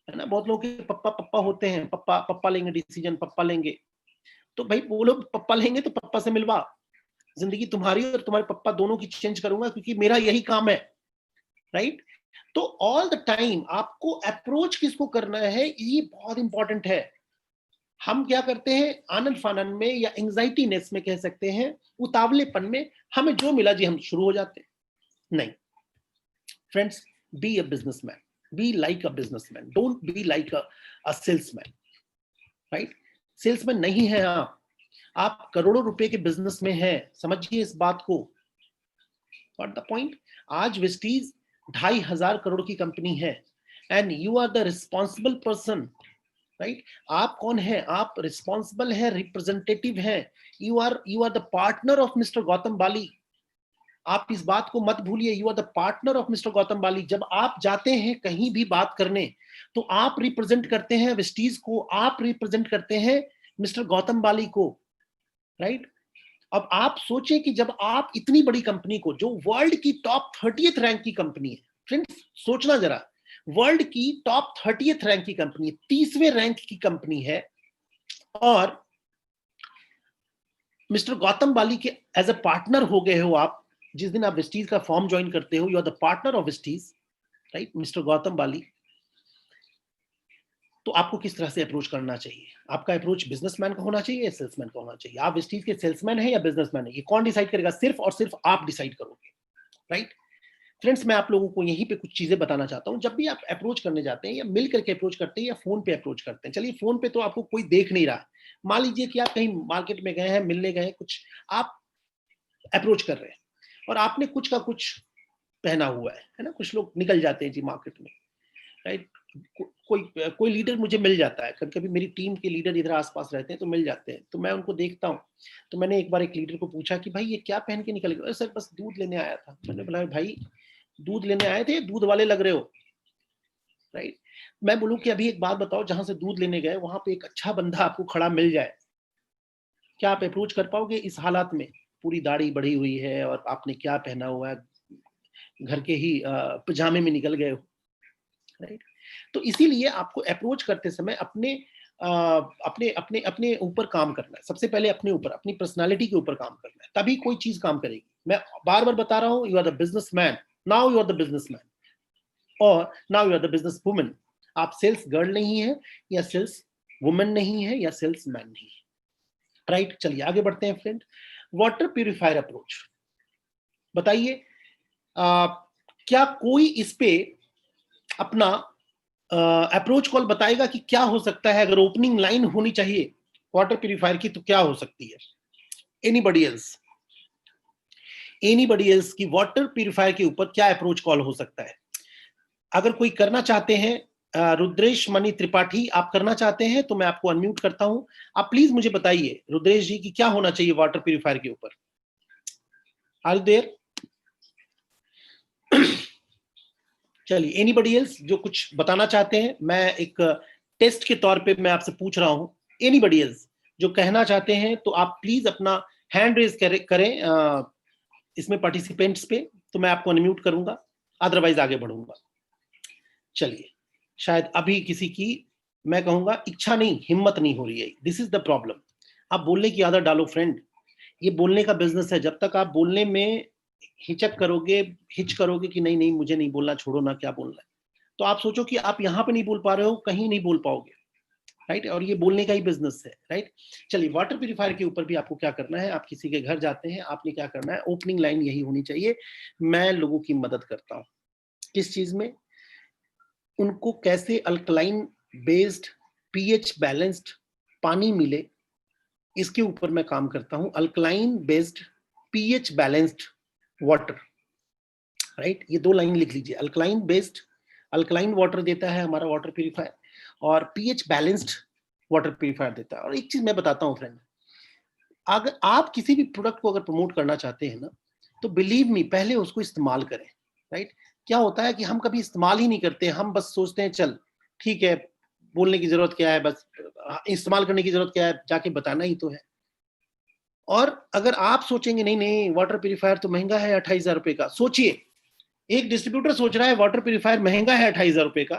ना? बहुत लोग के पप्पा पप्पा होते हैं, पप्पा पप्पा लेंगे डिसीजन, पप्पा लेंगे। तो भाई बोलो पप्पा लेंगे तो पप्पा से मिलवा। जिंदगी तुम्हारी और तुम्हारे पप्पा दोनों की चेंज करूंगा, क्योंकि मेरा यही काम है, राइट? तो ऑल द टाइम आपको अप्रोच किसको करना है, ये बहुत इंपॉर्टेंट है। हम क्या करते हैं, आनंद फानन में या एंजाइटी नेस में कह सकते हैं, उतावलेपन में, हमें जो मिला जी हम शुरू हो जाते हैं। नहीं friends, be a businessman, be like a businessman, don't be like a salesman, right? Salesman नहीं है आप करोड़ों रुपए के बिजनेस में हैं, समझिए इस बात को। What the point? आज वेस्टीज 2,500 करोड़ की कंपनी है, and you are the responsible person, right? आप कौन है? आप रिस्पॉन्सिबल है, रिप्रेजेंटेटिव है। You are the partner of mister Gautam Bali. आप इस बात को मत भूलिए, you are the partner of mister Gautam Bali. जब आप जाते हैं कहीं भी बात करने, तो आप रिप्रेजेंट करते हैं वेस्टीज को, आप रिप्रेजेंट करते हैं मिस्टर गौतम बाली को, राइट? अब आप सोचें कि जब आप इतनी बड़ी कंपनी को, जो वर्ल्ड की टॉप 30th रैंक की कंपनी है, फ्रेंड्स सोचना जरा, वर्ल्ड की टॉप 30th रैंक की कंपनी है, 30वें रैंक की कंपनी है, और मिस्टर गौतम बाली के एज अ पार्टनर हो गए हो आप। जिस दिन आप वेस्टीज का फॉर्म ज्वाइन करते हो, you are the partner of Vestige, right, mister Gautam Bali. तो आपको किस तरह से अप्रोच करना चाहिए? आपका अप्रोच बिजनेसमैन का होना चाहिए या सेल्समैन का होना चाहिए? आप वेस्टीज के सेल्समैन है या बिजनेसमैन है, ये कौन डिसाइड करेगा? सिर्फ और सिर्फ आप डिसाइड करोगे, राइट। फ्रेंड्स, मैं आप लोगों को यहीं पे कुछ चीजें बताना चाहता हूं। जब भी आप अप्रोच करने जाते हैं, या मिल करके अप्रोच करते हैं या फोन पे अप्रोच करते हैं, चलिए फोन पे तो आपको कोई देख नहीं रहा, मान लीजिए कि आप कहीं मार्केट में गए हैं, मिलने गए, कुछ आप अप्रोच कर रहे हैं और आपने कुछ का कुछ पहना हुआ है ना। कुछ लोग निकल जाते हैं जी मार्केट में, राइट। कोई कोई लीडर मुझे मिल जाता है, कभी कभी मेरी टीम के लीडर इधर आसपास रहते हैं तो मिल जाते हैं, तो मैं उनको देखता हूँ। तो मैंने एक बार एक लीडर को पूछा कि भाई ये क्या पहन के निकल गए? सर बस दूध लेने आया था। मैंने बोला भाई दूध लेने आए थे, दूध वाले लग रहे हो, राइट। मैं बोलूं कि अभी एक बात बताओ, जहां से दूध लेने गए वहां पे एक अच्छा बंदा आपको खड़ा मिल जाए, क्या आप अप्रोच कर पाओगे इस हालात में? पूरी दाढ़ी बढ़ी हुई है और आपने क्या पहना हुआ है, घर के ही पजामे में निकल गए हो, राइट। तो इसीलिए आपको अप्रोच करते समय अपने अपने अपने अपने ऊपर काम करना है। सबसे पहले अपने ऊपर, अपनी पर्सनालिटी के ऊपर काम करना है, तभी कोई चीज काम करेगी। मैं बार बार बता रहा हूं, you are the businessman, now you are the businessman, और now you are the business woman. आप सेल्स गर्ल नहीं है, या सेल्स वुमन नहीं है, या सेल्स मैन नहीं है, राइट। चलिए आगे बढ़ते हैं फ्रेंड। वाटर प्यूरिफायर अप्रोच, बताइए क्या कोई इस पे अपना अप्रोच कॉल बताएगा कि क्या हो सकता है? अगर ओपनिंग लाइन होनी चाहिए वाटर प्यूरिफायर की तो क्या हो सकती है? एनीबडी एल्स, एनीबडी एल्स की वाटर प्यूरिफायर के ऊपर क्या अप्रोच कॉल हो सकता है? अगर कोई करना चाहते हैं, रुद्रेश मणि त्रिपाठी, आप करना चाहते हैं तो मैं आपको अनम्यूट करता हूं। आप प्लीज मुझे बताइए रुद्रेश जी कि क्या होना चाहिए वाटर प्यूरिफायर के ऊपर। Are you there? चलिए, एनीबडी एल्स जो कुछ बताना चाहते हैं, मैं एक टेस्ट के तौर पे मैं आपसे पूछ रहा हूं। एनीबडी एल्स जो कहना चाहते हैं तो आप प्लीज अपना हैंड रेज करें इसमें पार्टिसिपेंट्स पे, तो मैं आपको अनम्यूट करूंगा, अदरवाइज आगे बढ़ूंगा। चलिए, शायद अभी किसी की, मैं कहूंगा इच्छा नहीं, हिम्मत नहीं हो रही है। This is the problem. आप बोलने की आदत डालो फ्रेंड, ये बोलने का बिजनेस है। जब तक आप बोलने में हिचक करोगे, हिच करोगे कि नहीं नहीं मुझे नहीं बोलना, छोड़ो ना, क्या बोलना है, तो आप सोचो कि आप यहाँ पे नहीं बोल पा रहे हो, कहीं नहीं बोल पाओगे, राइट। और ये बोलने का ही बिजनेस है, राइट। चलिए, वाटर प्यूरिफायर के ऊपर भी आपको क्या करना है, आप किसी के घर जाते हैं, आपने क्या करना है, ओपनिंग लाइन यही होनी चाहिए, मैं लोगों की मदद करता हूँ। किस चीज में? उनको कैसे अल्कलाइन बेस्ड, पीएच बैलेंस्ड पानी मिले, इसके ऊपर मैं काम करता हूं। Alkaline based, pH balanced water, right. ये दो लाइन लिख लीजिए। अल्कलाइन बेस्ड, अल्कलाइन वाटर देता है हमारा वाटर प्यूरिफायर, और पीएच बैलेंस्ड वाटर प्यूरिफायर देता है। और एक चीज मैं बताता हूं फ्रेंड, अगर आप किसी भी प्रोडक्ट को अगर प्रमोट करना चाहते हैं ना, तो बिलीव मी, पहले उसको इस्तेमाल करें, राइट। क्या होता है कि हम कभी इस्तेमाल ही नहीं करते, हम बस सोचते हैं चल ठीक है, बोलने की जरूरत क्या है, बस इस्तेमाल करने की जरूरत क्या है, जाके बताना ही तो है। और अगर आप सोचेंगे नहीं नहीं वाटर प्यूरिफायर तो महंगा है 28,000 रुपए का, सोचिए एक डिस्ट्रीब्यूटर सोच रहा है वाटर प्यूरिफायर महंगा है 28,000 रुपए का,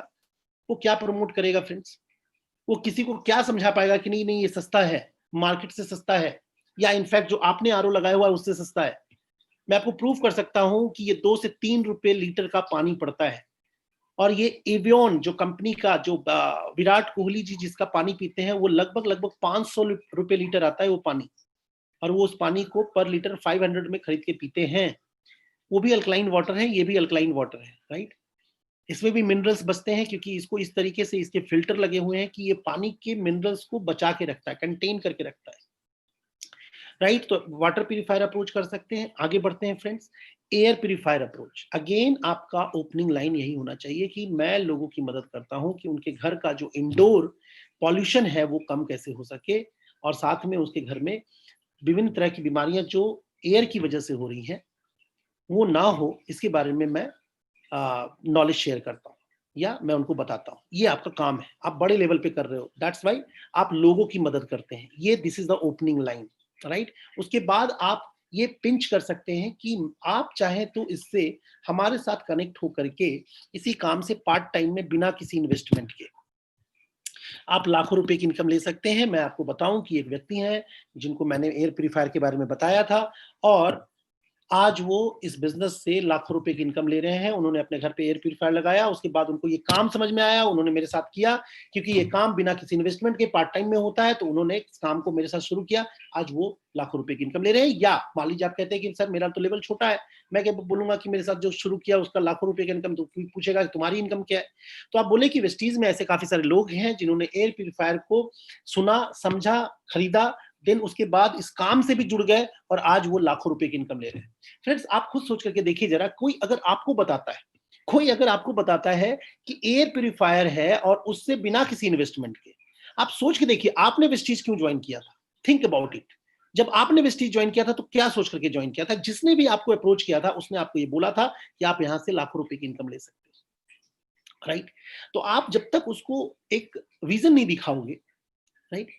वो क्या प्रमोट करेगा फ्रेंड्स? वो किसी को क्या समझा पाएगा कि नहीं नहीं ये सस्ता है, मार्केट से सस्ता है, या इनफैक्ट जो आपने आरओ लगाया हुआ है उससे सस्ता है? मैं आपको प्रूव कर सकता हूं कि ये 2 से 3 रुपए लीटर का पानी पड़ता है। और ये एवियन जो कंपनी का, जो विराट कोहली जी जिसका पानी पीते हैं, वो लगभग लगभग 500 रुपए लीटर आता है वो पानी, और वो उस पानी को पर लीटर 500 में खरीद के पीते हैं। वो भी अल्कलाइन वाटर है, ये भी अल्कलाइन वाटर है, राइट। इसमें भी मिनरल्स बचते हैं क्योंकि इसको इस तरीके से इसके फिल्टर लगे हुए हैं कि ये पानी के मिनरल्स को बचा के रखता है, कंटेन करके रखता है, राइट। तो वाटर प्यूरिफायर अप्रोच कर सकते हैं। आगे बढ़ते हैं friends, air purifier approach. Again आपका ओपनिंग लाइन यही होना चाहिए कि मैं लोगों की मदद करता हूं कि उनके घर का जो इंडोर पॉल्यूशन है वो कम कैसे हो सके, और साथ में उसके घर में विभिन्न तरह की बीमारियां जो एयर की वजह से हो रही हैं वो ना हो, इसके बारे में मैं नॉलेज शेयर करता हूँ, या मैं उनको बताता हूँ। ये आपका काम है, आप बड़े लेवल पे कर रहे हो, दैट्स वाई आप लोगों की मदद करते हैं। ये this is the opening line, right. उसके बाद आप ये पिंच कर सकते हैं कि आप चाहें तो इससे हमारे साथ कनेक्ट होकर के इसी काम से पार्ट टाइम में बिना किसी इन्वेस्टमेंट के आप लाखों रुपए की इनकम ले सकते हैं। मैं आपको बताऊं कि एक व्यक्ति हैं जिनको मैंने एयर प्यूरीफायर के बारे में बताया था, और आज वो इस बिजनेस से लाखों रुपए की इनकम ले रहे हैं। उन्होंने अपने घर पे एयर प्यूरीफायर लगाया, उसके बाद उनको ये काम समझ में आया, उन्होंने मेरे साथ किया, क्योंकि ये काम बिना किसी इन्वेस्टमेंट के पार्ट टाइम में होता है, तो उन्होंने इस काम को मेरे साथ शुरू किया। आज वो लाखों रुपए की इनकम ले रहे हैं। या मान लीजिए आप कहते हैं कि सर मेरा तो लेवल छोटा है, मैं क्या बोलूंगा कि मेरे साथ जो शुरू किया उसका लाखों रुपए की इनकम, तो पूछेगा कि तुम्हारी इनकम क्या है। तो आप बोले कि वेस्टीज में ऐसे काफी सारे लोग हैं जिन्होंने एयर प्यूरीफायर को सुना, समझा, खरीदा, देन उसके बाद इस काम से भी जुड़ गए, और आज वो लाखों रुपए की इनकम ले रहे हैं। फ्रेंड्स, आप खुद सोच करके देखिए जरा, कोई अगर आपको बताता है कि एयर प्यूरीफायर है और उससे बिना किसी इन्वेस्टमेंट के, आप सोच के देखिए आपने वेस्टीज क्यों ज्वाइन किया था। Think about it. जब आपने वेस्टीज ज्वाइन किया था तो क्या सोच करके ज्वाइन किया था? जिसने भी आपको अप्रोच किया था उसने आपको ये बोला था कि आप यहां से लाखों रुपए की इनकम ले सकते हो, राइट? तो आप जब तक उसको एक विजन नहीं दिखाओगे, राइट,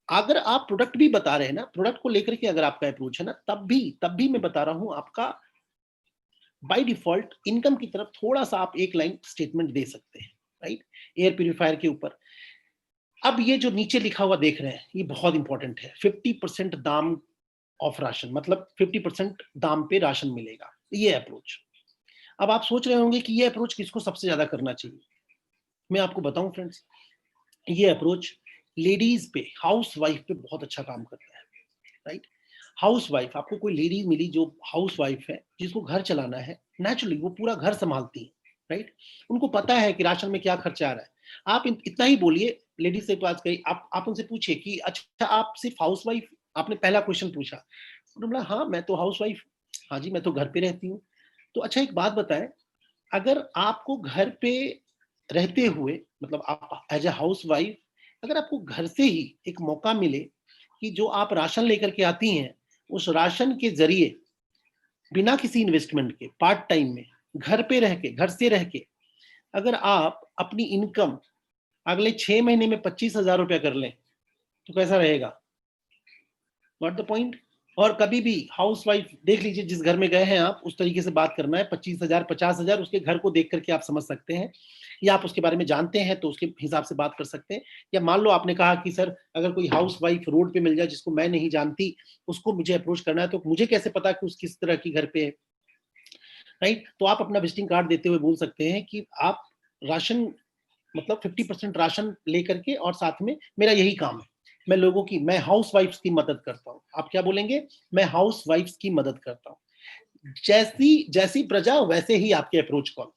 अगर आप प्रोडक्ट भी बता रहे हैं ना, प्रोडक्ट को लेकर के अगर आपका अप्रोच है ना, तब भी मैं बता रहा हूं, आपका बाय डिफॉल्ट इनकम की तरफ थोड़ा सा आप एक लाइन स्टेटमेंट दे सकते हैं, राइट, एयर प्यूरीफायर के ऊपर। अब ये जो नीचे लिखा हुआ देख रहे हैं, ये बहुत इंपॉर्टेंट है। 50% दाम ऑफ राशन, मतलब 50% दाम पे राशन मिलेगा, ये अप्रोच। अब आप सोच रहे होंगे कि ये अप्रोच किसको सबसे ज्यादा करना चाहिए। मैं आपको बताऊं फ्रेंड्स, ये अप्रोच लेडीज पे, हाउस वाइफ पे बहुत अच्छा काम करता है, राइट। हाउस वाइफ, आपको कोई लेडीज मिली जो हाउस वाइफ है, जिसको घर चलाना है, नेचुरली वो पूरा घर संभालती है, राइट। उनको पता है कि राशन में क्या खर्चा आ रहा है। आप इतना ही बोलिए लेडीज से, तो आज कही आप उनसे पूछिए कि अच्छा आप सिर्फ हाउस वाइफ, आपने पहला क्वेश्चन पूछा, उन्होंने बोला हाँ मैं तो हाउस वाइफ, हाँ जी मैं तो घर पे रहती हूँ। तो अच्छा एक बात बताएं, अगर आपको घर पे रहते हुए, मतलब आप एज ए हाउस वाइफ, अगर आपको घर से ही एक मौका मिले कि जो आप राशन लेकर के आती हैं, उस राशन के जरिए बिना किसी इन्वेस्टमेंट के पार्ट टाइम में घर पे रह के, घर से रह के, अगर आप अपनी इनकम अगले 6 महीने में 25,000 रुपया कर लें, तो कैसा रहेगा? What the point? और कभी भी हाउस वाइफ देख लीजिए, जिस घर में गए हैं आप, उस तरीके से बात करना है। 25,000 50,000 उसके घर को देख करके आप समझ सकते हैं, या आप उसके बारे में जानते हैं तो उसके हिसाब से बात कर सकते हैं। या मान लो आपने कहा कि सर अगर कोई हाउस वाइफ रोड पे मिल जाए जिसको मैं नहीं जानती, उसको मुझे अप्रोच करना है, तो मुझे कैसे पता कि उस किस तरह की घर पे है, राइट। तो आप अपना विजिटिंग कार्ड देते हुए बोल सकते हैं कि आप राशन, मतलब 50% राशन लेकर के, और साथ में मेरा यही काम है, मैं लोगों की, मैं हाउस वाइफ्स की मदद करता हूँ। आप क्या बोलेंगे? मैं हाउस वाइफ्स की मदद करता हूँ। जैसी जैसी प्रजा वैसे ही आपके approach call.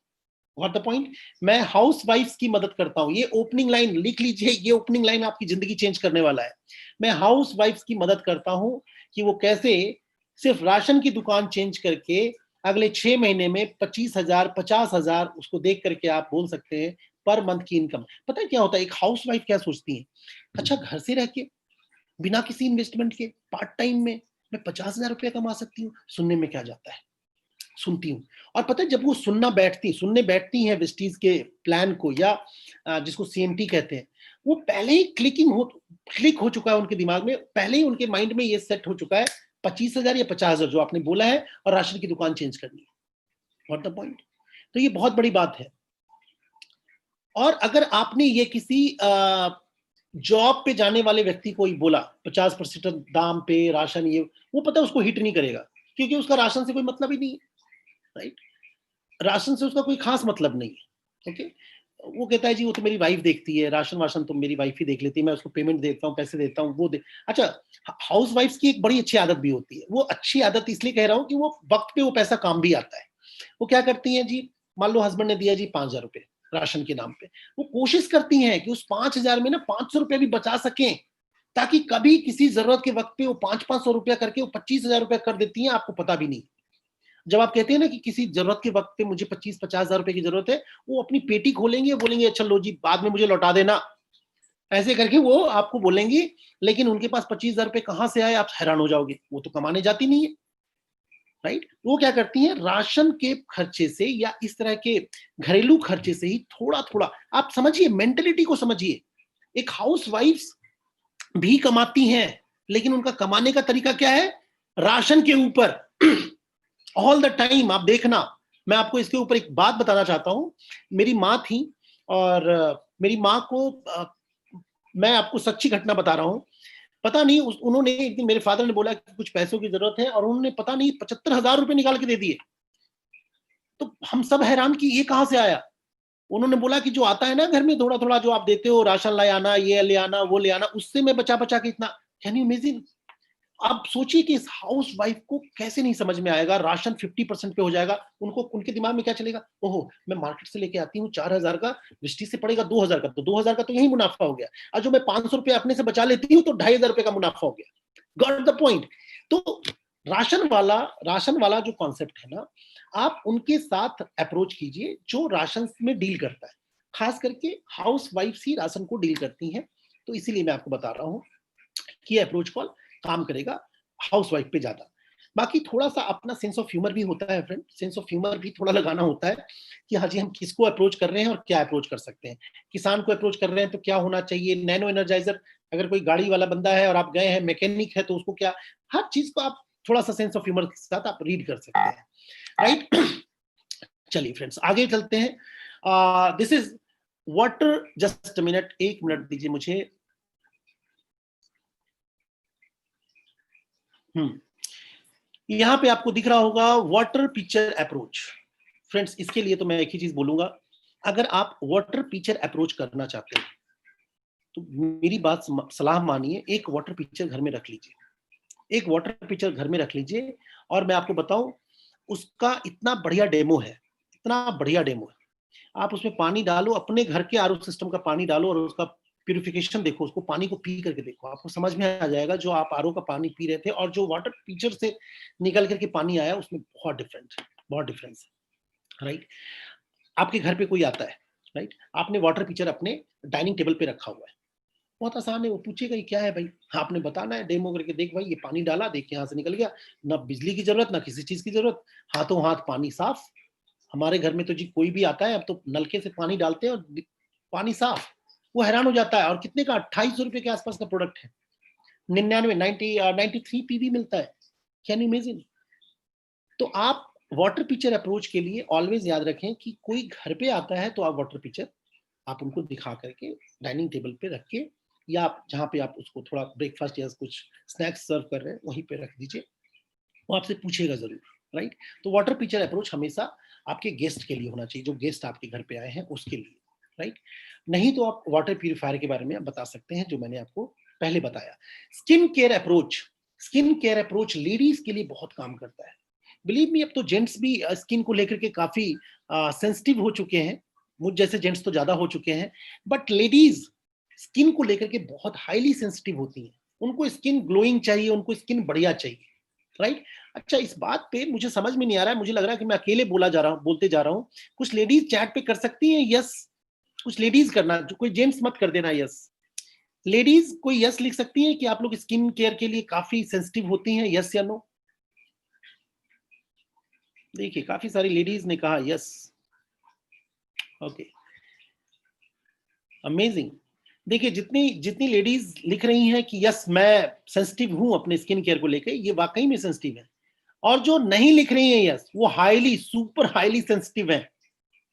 What the point? मैं हाउस वाइफ्स की मदद करता हूँ, ये ओपनिंग लाइन लिख लीजिए, ये ओपनिंग लाइन आपकी जिंदगी चेंज करने वाला है। मैं हाउस वाइफ्स की मदद करता हूँ कि वो कैसे सिर्फ राशन की दुकान चेंज करके अगले 6 महीने में 25,000 50,000, उसको देख करके आप बोल सकते हैं पर मंथ की इनकम। पता है क्या होता है, एक हाउस वाइफ क्या सोचती है, अच्छा घर से रह के बिना किसी इन्वेस्टमेंट के पार्ट टाइम में मैं 50,000 रुपया कमा सकती हूँ। सुनने में क्या जाता है, सुनती हूँ। और पता है जब वो सुनने बैठती हैं वेस्टीज के प्लान को, या जिसको सीएमटी कहते हैं, वो पहले ही क्लिक हो चुका है उनके दिमाग में, पहले ही उनके माइंड में ये सेट हो चुका है 25,000 या 50,000 जो आपने बोला है, और राशन की दुकान चेंज करनी है। What the point? तो ये बहुत बड़ी बात है। और अगर आपने ये किसी जॉब पे जाने वाले व्यक्ति को ही बोला 50% दाम पे राशन, ये वो पता है उसको हिट नहीं करेगा, क्योंकि उसका राशन से कोई मतलब ही नहीं है, राइट। राशन से उसका कोई खास मतलब नहीं है, ओके। वो कहता है जी वो तो मेरी वाइफ देखती है, राशन वाशन तो मेरी वाइफ ही देख लेती है, मैं उसको पेमेंट देता हूँ, पैसे देता हूँ, वो दे। अच्छा, हाउस वाइफ की एक बड़ी अच्छी आदत भी होती है, वो अच्छी आदत इसलिए कह रहा हूँ कि वो वक्त पे वो पैसा काम भी आता है। वो क्या करती हैं जी, मान लो हस्बैंड ने दिया जी 5,000 रुपए राशन के नाम पे, वो कोशिश करती हैं कि उस 5,000 में ना 500 रुपए भी बचा सकें, ताकि कभी किसी जरूरत के वक्त पे वो 500 रुपया करके वो 25,000 रुपया कर देती हैं, आपको पता भी नहीं। जब आप कहते हैं ना कि किसी जरूरत के वक्त पे मुझे 25-50,000 रुपए की जरूरत है, वो अपनी पेटी खोलेंगे, बोलेंगे अच्छा लो जी बाद में मुझे लौटा देना, ऐसे करके वो आपको बोलेंगी। लेकिन उनके पास 25,000 रुपए कहां से आए, आप हैरान हो जाओगे, वो तो कमाने जाती नहीं है, राइट। वो क्या करती हैं, राशन के खर्चे से या इस तरह के घरेलू खर्चे से ही थोड़ा थोड़ा, आप समझिए मेंटेलिटी को समझिए। एक हाउस वाइफ भी कमाती हैं, लेकिन उनका कमाने का तरीका क्या है, राशन के ऊपर ऑल द टाइम। आप देखना, मैं आपको इसके ऊपर एक बात बताना चाहता हूं। मेरी माँ थी, और मेरी माँ को मैं आपको सच्ची घटना बता रहा हूँ। पता नहीं उन्होंने एक दिन, मेरे फादर ने बोला कि कुछ पैसों की जरूरत है और उन्होंने पता नहीं 75,000 रुपए निकाल के दे दिए। तो हम सब हैरान कि ये कहां से आया। उन्होंने बोला कि जो आता है ना घर में थोड़ा थोड़ा जो आप देते हो, राशन ले आना, ये ले आना, वो ले आना, उससे मैं बचा बचा के इतना। Can you imagine? आप सोचिए कि इस हाउस वाइफ को कैसे नहीं समझ में आएगा, राशन 50% पे हो जाएगा, उनको उनके दिमाग में क्या चलेगा, ओहो मैं मार्केट से लेके आती हूँ 4,000 का, दृष्टि से पड़ेगा 2,000 का, तो 2,000 का तो यही मुनाफा हो गया, और जो मैं 500 रुपये अपने से बचा लेती हूँ तो 2,500 रुपये का मुनाफा हो गया। Got the point. तो राशन वाला जो कॉन्सेप्ट है ना, आप उनके साथ अप्रोच कीजिए जो राशन में डील करता है। खास करके हाउस वाइफ ही राशन को डील करती हैं, तो इसीलिए मैं आपको बता रहा हूँ कि अप्रोच कॉल काम करेगा हाउस वाइफ पे ज्यादा। बाकी थोड़ा सा अपना सेंस ऑफ ह्यूमर भी होता है फ्रेंड, सेंस ऑफ ह्यूमर भी थोड़ा लगाना होता है कि हाँ जी हम किसको अप्रोच कर रहे हैं और क्या अप्रोच कर सकते हैं। किसान को अप्रोच कर रहे हैं तो क्या होना चाहिए, नैनो एनर्जाइजर, अगर कोई गाड़ी वाला बंदा है और आप गए हैं मैकेनिक है तो उसको क्या, हर चीज को आप थोड़ा सा सेंस ऑफ ह्यूमर के साथ आप रीड कर सकते हैं, राइट। चलिए फ्रेंड्स आगे चलते हैं। This is water, just minute, 1 minute दीजिए मुझे। यहां पे आपको दिख रहा होगा वाटर पिक्चर अप्रोच। फ्रेंड्स इसके लिए तो मैं एक ही चीज बोलूंगा, अगर आप वाटर पिक्चर अप्रोच करना चाहते हैं तो मेरी बात सलाह मानिए, एक वाटर पिक्चर घर में रख लीजिए, एक वाटर पिक्चर घर में रख लीजिए। और मैं आपको बताऊं, उसका इतना बढ़िया डेमो है, इतना बढ़िया डेमो है। आप उसमें पानी डालो, अपने घर के आरओ सिस्टम का पानी डालो और उसका प्यूरिफिकेशन देखो, उसको पानी को पी करके देखो, आपको समझ में आ जाएगा जो आप आरओ का पानी पी रहे थे और जो वाटर पिक्चर से निकल करके पानी आया उसमें बहुत डिफरेंट है, बहुत डिफरेंस है, राइट। आपके घर पे कोई आता है, राइट, आपने वाटर पिक्चर अपने डाइनिंग टेबल पे रखा हुआ है, बहुत आसान है, वो पूछेगा ये क्या है भाई, आपने बताना है डेमो करके, देख भाई ये पानी डाला, देख यहाँ से निकल गया, ना बिजली की जरूरत ना किसी चीज की जरूरत, हाथों हाथ पानी साफ। हमारे घर में तो जी कोई भी आता है अब तो नलके से पानी डालते हैं और पानी साफ, वो हैरान हो जाता है। और कितने का, 2,800 रुपए के आसपास का प्रोडक्ट है, 93 पीवी मिलता है। Can you imagine? तो आप वाटर पिक्चर अप्रोच के लिए ऑलवेज याद रखें कि कोई घर पे आता है तो आप वाटर पिक्चर आप उनको दिखा करके डाइनिंग टेबल पे रख के, या आप जहाँ पे आप उसको थोड़ा ब्रेकफास्ट या कुछ स्नैक्स सर्व कर रहे हैं वहीं पे रख दीजिए, वो आपसे पूछेगा जरूर, राइट। तो वाटर पिक्चर अप्रोच हमेशा आपके गेस्ट के लिए होना चाहिए, जो गेस्ट आपके घर पे आए हैं उसके लिए, राइट। नहीं तो आप वाटर प्यूरिफायर के बारे में आप बता सकते हैं जो मैंने आपको पहले बताया। Skin care approach, skin care approach ladies के लिए बहुत काम करता है। बिलीव मी, अब तो जेंट्स भी स्किन को लेकर के काफी सेंसिटिव हो चुके हैं, मुझ जैसे जेंट्स तो ज्यादा हो चुके हैं, बट लेडीज स्किन को लेकर के बहुत हाईली सेंसिटिव होती हैं, उनको स्किन ग्लोइंग चाहिए, उनको स्किन बढ़िया चाहिए, राइट। अच्छा इस बात पे मुझे समझ में नहीं आ रहा है, मुझे लग रहा है कि मैं अकेले बोलते जा रहा हूँ। कुछ लेडीज चैट पे कर सकती हैं यस, कुछ लेडीज करना, जो कोई जेंट्स मत कर देना यस। लेडीज कोई यस लिख सकती हैं कि आप लोग स्किन केयर के लिए काफी सेंसिटिव होती हैं, यस या नो। देखिए काफी सारी लेडीज ने कहा यस, ओके, अमेजिंग। देखिए जितनी जितनी लेडीज लिख रही हैं कि यस मैं सेंसिटिव हूं अपने स्किन केयर को लेकर, ये वाकई में सेंसिटिव है। और जो नहीं लिख रही हैं यस, वो हाईली सुपर हाईली सेंसिटिव है,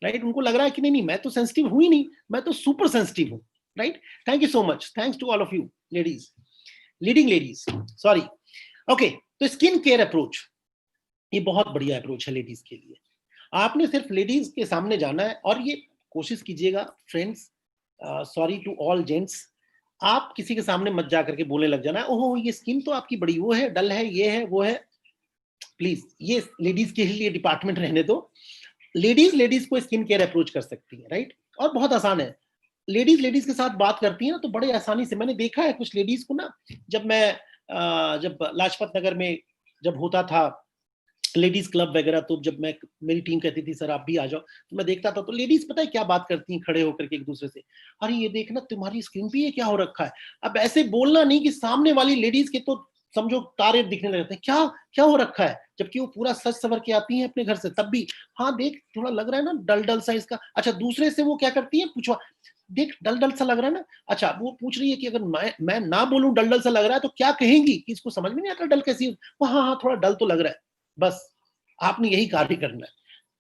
राइट। उनको लग रहा है कि नहीं नहीं मैं तो सेंसिटिव हूं ही नहीं, मैं तो सुपर सेंसिटिव हूं, right. Thank you so much, thanks to all of you ladies, leading ladies, sorry. Okay, तो स्किन केयर अप्रोच ये बहुत बढ़िया अप्रोच है लेडीज के लिए। आपने सिर्फ लेडीज के सामने जाना है, और ये कोशिश कीजिएगा friends, sorry to all gents, आप किसी के सामने मत जा करके बोलने लग जाना ओहो ये स्किन तो आपकी बड़ी वो है, डल है, ये है वो है। प्लीज ये लेडीज के लिए डिपार्टमेंट रहने दो। लेडीज को स्किन केयर अप्रोच कर सकती है, राइट। और बहुत आसान है, लेडीज के साथ बात करती है ना तो बड़े आसानी से, मैंने देखा है कुछ लेडीज को ना, जब मैं जब लाजपत नगर में जब होता था लेडीज क्लब वगैरह, तो जब मैं, मेरी टीम कहती थी सर आप भी आ जाओ, तो मैं देखता था तो लेडीज पता है क्या बात करती हैं खड़े होकर के एक दूसरे से, अरे ये देखना तुम्हारी स्किन पे ये क्या हो रखा है। अब ऐसे बोलना नहीं कि सामने वाली लेडीज के तो समझो तारे दिखने लगते हैं, क्या क्या हो रखा है, जबकि वो पूरा सच सवर के आती हैं अपने घर से, तब भी हाँ देख थोड़ा लग रहा है ना डल डल सा इसका। अच्छा दूसरे से वो क्या करती है, पूछवा, देख डल डल सा लग रहा है ना। अच्छा वो पूछ रही है कि अगर मैं ना बोलूं डल डल सा लग रहा है तो क्या कहेंगी, कि इसको समझ में नहीं आता डल कैसी, हाँ हाँ थोड़ा डल तो लग रहा है, बस आपने यही कार्य करना है।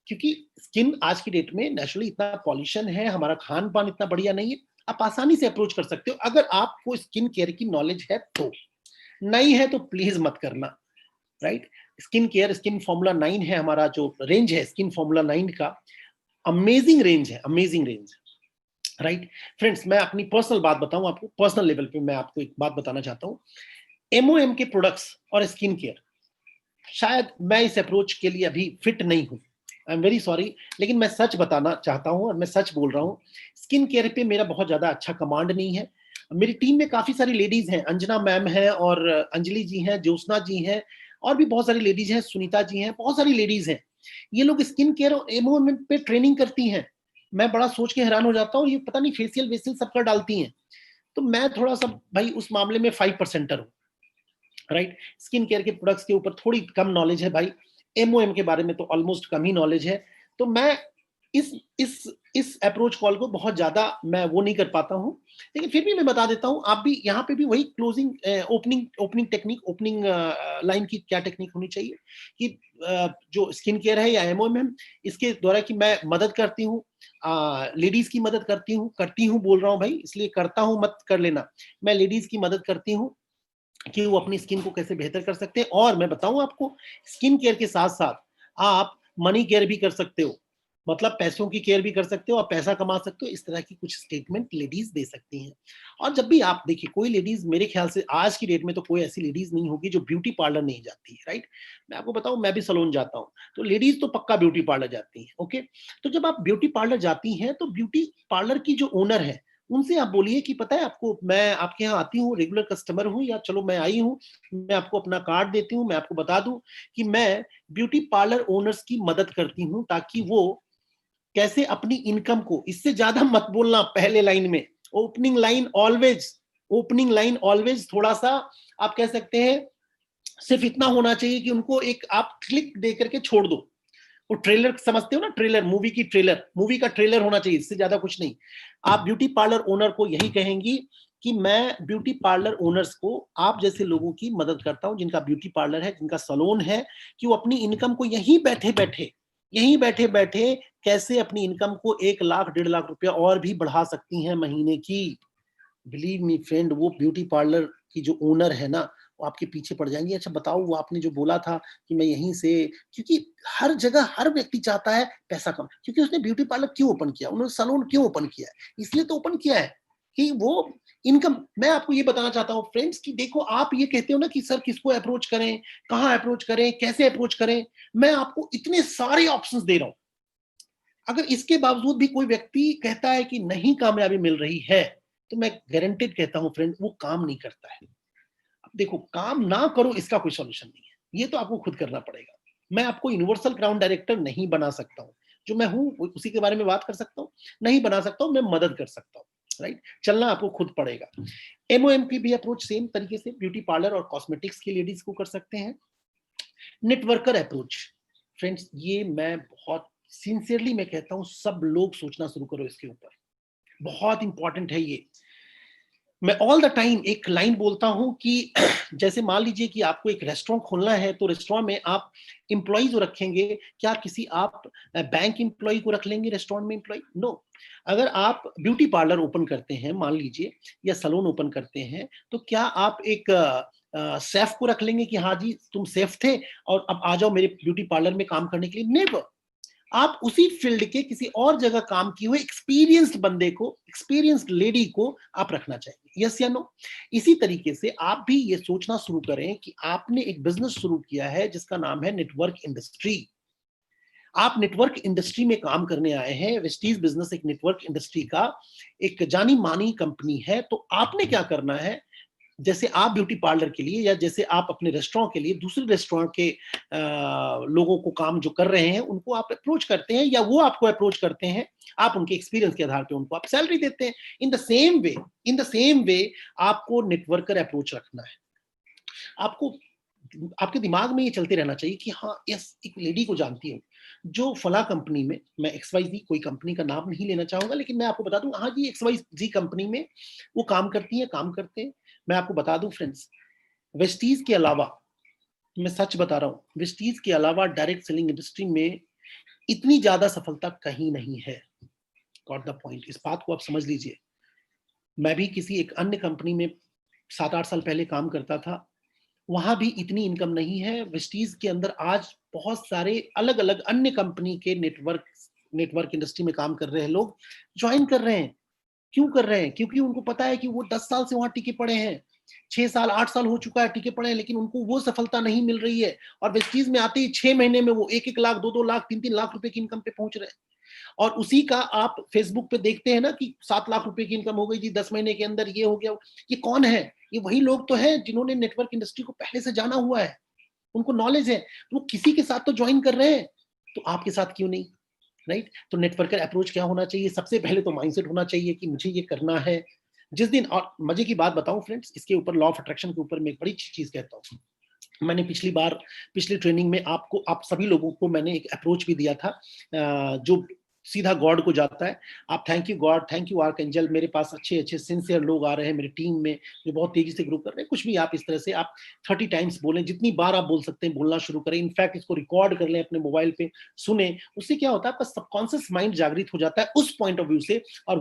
क्योंकि स्किन आज की डेट में नेचुरली इतना पॉल्यूशन है, हमारा खान पान इतना बढ़िया नहीं है। आप आसानी से अप्रोच कर सकते हो अगर आपको स्किन केयर की नॉलेज है तो। नहीं है तो प्लीज मत करना, right. Skin care, skin formula 9 है हमारा जो रेंज है स्किन फॉर्मूला 9 का, अमेजिंग रेंज है, अमेजिंग रेंज, राइट। फ्रेंड्स, मैं अपनी पर्सनल बात बताऊं आपको, पर्सनल लेवल पे मैं आपको एक बात बताना चाहता हूं। एमओएम के प्रोडक्ट्स और स्किन केयर, शायद मैं इस अप्रोच के लिए अभी फिट नहीं हूं, आई एम वेरी सॉरी, लेकिन मैं सच बताना चाहता हूं और मैं सच बोल रहा हूं। स्किन केयर पे मेरा बहुत ज्यादा अच्छा कमांड नहीं है। मेरी टीम में काफी सारी लेडीज हैं, अंजना मैम है और अंजलि जी हैं, ज्योत्सना जी हैं, और भी बहुत सारी लेडीज हैं, सुनीता जी हैं, बहुत सारी लेडीज हैं। ये लोग स्किन केयर और एमओएम पे ट्रेनिंग करती हैं। मैं बड़ा सोच के हैरान हो जाता हूँ, ये पता नहीं फेशियल वेशियल सब कर डालती हैं। तो मैं थोड़ा सा भाई उस मामले में 5%er हूँ, राइट। स्किन केयर के प्रोडक्ट्स के ऊपर थोड़ी कम नॉलेज है भाई, एमओएम के बारे में तो ऑलमोस्ट कम ही नॉलेज है। तो मैं इस इस इस अप्रोच कॉल को बहुत ज्यादा मैं वो नहीं कर पाता हूं, लेकिन फिर भी मैं बता देता हूं। आप भी यहाँ पे भी वही closing opening technique, opening line की क्या टेक्निक होनी चाहिए कि जो स्किन केयर है या एमओएम, इसके द्वारा कि मैं मदद करती हूँ, लेडीज की मदद करती हूँ बोल रहा हूँ भाई, इसलिए करता हूँ मत कर लेना। मैं लेडीज की मदद करती हूँ कि वो अपनी स्किन को कैसे बेहतर कर सकते हैं। और मैं बताऊं आपको, स्किन केयर के साथ साथ आप मनी केयर भी कर सकते हो, मतलब पैसों की केयर भी कर सकते हो, और पैसा कमा सकते हो। इस तरह की कुछ स्टेटमेंट लेडीज दे सकती हैं। और जब भी आप देखिए, कोई लेडीज, मेरे ख्याल से आज की डेट में तो कोई ऐसी लेडीज नहीं होगी जो ब्यूटी पार्लर नहीं जाती है, राइट। मैं आपको बताऊं, मैं भी सैलून जाता हूं, तो लेडीज तो पक्का ब्यूटी पार्लर जाती हैं, ओके। तो जब आप ब्यूटी पार्लर जाती हैं तो ब्यूटी पार्लर की जो ओनर है उनसे आप बोलिए कि पता है आपको, मैं आपके यहाँ आती हूँ, रेगुलर कस्टमर हूँ, या चलो मैं आई हूँ, मैं आपको अपना कार्ड देती हूँ, मैं आपको बता दूं कि मैं ब्यूटी पार्लर ओनर्स की मदद करती हूँ ताकि वो कैसे अपनी इनकम को, इससे ज्यादा मत बोलना पहले लाइन में, opening line always, opening line always थोड़ा सा आप कह सकते हैं, सिर्फ इतना होना चाहिए कि उनको एक आप क्लिक दे करके छोड़ दो। वो ट्रेलर समझते हो ना, ट्रेलर, मूवी की ट्रेलर, मूवी का ट्रेलर होना चाहिए, इससे ज्यादा कुछ नहीं। आप ब्यूटी पार्लर ओनर को यही कहेंगी कि मैं ब्यूटी पार्लर ओनर्स को, आप जैसे लोगों की मदद करता हूं जिनका ब्यूटी पार्लर है, जिनका सैलून है, कि वो अपनी इनकम को यहीं बैठे बैठे कैसे अपनी इनकम को 1 लाख 1.5 लाख रुपया और भी बढ़ा सकती हैं महीने की। बिलीव मी फ्रेंड, वो ब्यूटी पार्लर की जो ओनर है ना, वो आपके पीछे पड़ जाएंगे। अच्छा बताओ, वो आपने जो बोला था कि मैं यहीं से, क्योंकि हर जगह हर व्यक्ति चाहता है पैसा कम, क्योंकि उसने ब्यूटी पार्लर क्यों ओपन किया, उन्होंने सैलून क्यों ओपन किया है, इसलिए तो ओपन किया है कि वो इनकम। मैं आपको ये बताना चाहता हूँ फ्रेंड्स कि देखो, आप ये कहते हो ना कि सर किसको अप्रोच करें, कहाँ अप्रोच करें, कैसे अप्रोच करें, मैं आपको इतने सारे ऑप्शंस दे रहा हूँ। अगर इसके बावजूद भी कोई व्यक्ति कहता है कि नहीं कामयाबी मिल रही है, तो मैं गारंटेड कहता हूं फ्रेंड, वो काम नहीं करता है। अब देखो, काम ना करो इसका कोई सॉल्यूशन नहीं है, ये तो आपको खुद करना पड़ेगा। मैं आपको यूनिवर्सल क्राउन डायरेक्टर नहीं बना सकता हूं, जो मैं हूं उसी के बारे में बात कर सकता हूं, नहीं बना सकता हूं, मैं मदद कर सकता हूं, राइट। चलना आपको खुद पड़ेगा। एमओएम की भी अप्रोच सेम तरीके से ब्यूटी पार्लर और कॉस्मेटिक्स की लेडीज को कर सकते हैं। नेटवर्कर अप्रोच, फ्रेंड्स, ये मैं बहुत सिंसियरली मैं कहता हूं, सब लोग सोचना शुरू करो इसके ऊपर, बहुत इंपॉर्टेंट है ये। मैं ऑल द टाइम एक लाइन बोलता हूं कि जैसे मान लीजिए कि आपको एक रेस्टोरेंट खोलना है, तो रेस्टोरेंट में आप एम्प्लॉय जो रखेंगे, क्या किसी आप बैंक एम्प्लॉय को रख लेंगे रेस्टोरेंट में एम्प्लॉय? नो। अगर आप ब्यूटी पार्लर ओपन करते हैं मान लीजिए, या सैलून ओपन करते हैं, तो क्या आप एक शेफ को रख लेंगे कि हाँ जी तुम शेफ थे और अब आ जाओ मेरे ब्यूटी पार्लर में काम करने के लिए? नेवर। आप उसी फील्ड के किसी और जगह काम किए हुए एक्सपीरियंस्ड बंदे को, एक्सपीरियंस्ड लेडी को आप रखना चाहिए। यस या नो? इसी तरीके से आप भी ये सोचना शुरू करें कि आपने एक बिजनेस शुरू किया है जिसका नाम है नेटवर्क इंडस्ट्री। आप नेटवर्क इंडस्ट्री में काम करने आए हैं। वेस्टीज बिजनेस एक नेटवर्क इंडस्ट्री का एक जानी मानी कंपनी है। तो आपने क्या करना है, जैसे आप ब्यूटी पार्लर के लिए, या जैसे आप अपने रेस्टोरेंट के लिए दूसरे रेस्टोरेंट के लोगों को काम जो कर रहे हैं उनको आप अप्रोच करते हैं, या वो आपको अप्रोच करते हैं, आप उनके एक्सपीरियंस के आधार पे उनको आप सैलरी देते हैं। इन द सेम वे आपको नेटवर्कर अप्रोच रखना है। आपको आपके दिमाग में ये चलते रहना चाहिए कि हाँ यस, एक लेडी को जानती हूँ जो फला कंपनी में, मैं XYZ कोई कंपनी का नाम नहीं लेना चाहूंगा, लेकिन मैं आपको बता दूं, हाँ जी XYZ कंपनी में वो काम करती है, काम करते हैं। मैं आपको बता दूं फ्रेंड्स, वेस्टीज के अलावा, मैं सच बता रहा हूँ, वेस्टीज के अलावा डायरेक्ट सेलिंग इंडस्ट्री में इतनी ज्यादा सफलता कहीं नहीं है। गॉट द पॉइंट, इस बात को आप समझ लीजिए। मैं भी किसी एक अन्य कंपनी में 7-8 साल पहले काम करता था, वहां भी इतनी इनकम नहीं है। वेस्टीज के अंदर आज बहुत सारे अलग अलग अन्य कंपनी के नेटवर्क इंडस्ट्री में काम कर रहे हैं लोग ज्वाइन कर रहे हैं। क्यों कर रहे हैं? क्योंकि उनको पता है कि वो 10 साल से वहां टिके पड़े हैं, 6 साल 8 साल हो चुका है टिके पड़े हैं, लेकिन उनको वो सफलता नहीं मिल रही है। और वेस्टीज में आते ही 6 महीने में वो 1-1 लाख, 2-2 लाख, 3-3 लाख रुपए की इनकम पे पहुंच रहे हैं। और उसी का आप फेसबुक पे देखते हैं ना कि 7 लाख रुपए की इनकम हो गई जी 10 महीने के अंदर, ये हो गया। ये कौन है? ये वही लोग तो हैं जिन्होंने नेटवर्क इंडस्ट्री को पहले से जाना हुआ है, उनको नॉलेज है, तो वो किसी के साथ तो ज्वाइन कर रहे हैं, तो आपके साथ क्यों नहीं? राइट? तो नेटवर्कर अप्रोच क्या होना चाहिए? सबसे पहले तो माइंडसेट होना चाहिए कि मुझे ये करना है। जिस दिन, और मजे की बात बताऊं फ्रेंड्स, इसके ऊपर लॉ ऑफ अट्रैक्शन के ऊपर मैं एक बड़ी चीज कहता हूँ। मैंने पिछली ट्रेनिंग में आप सभी लोगों को मैंने एक अप्रोच भी दिया था, जो सीधा गॉड को जाता है। आप thank you God, thank you arc angel, मेरे पास अच्छे अच्छे सिंसियर लोग आ रहे हैं मेरी टीम में जो बहुत तेजी से ग्रो कर रहे हैं। कुछ भी आप इस तरह से आप 30 टाइम्स बोलें, जितनी बार आप बोल सकते हैं बोलना शुरू करें। इनफैक्ट इसको रिकॉर्ड कर लें अपने मोबाइल पे, सुने। उससे क्या होता है, आपका सबकॉन्शियस माइंड जागृत हो जाता है उस पॉइंट ऑफ व्यू से, और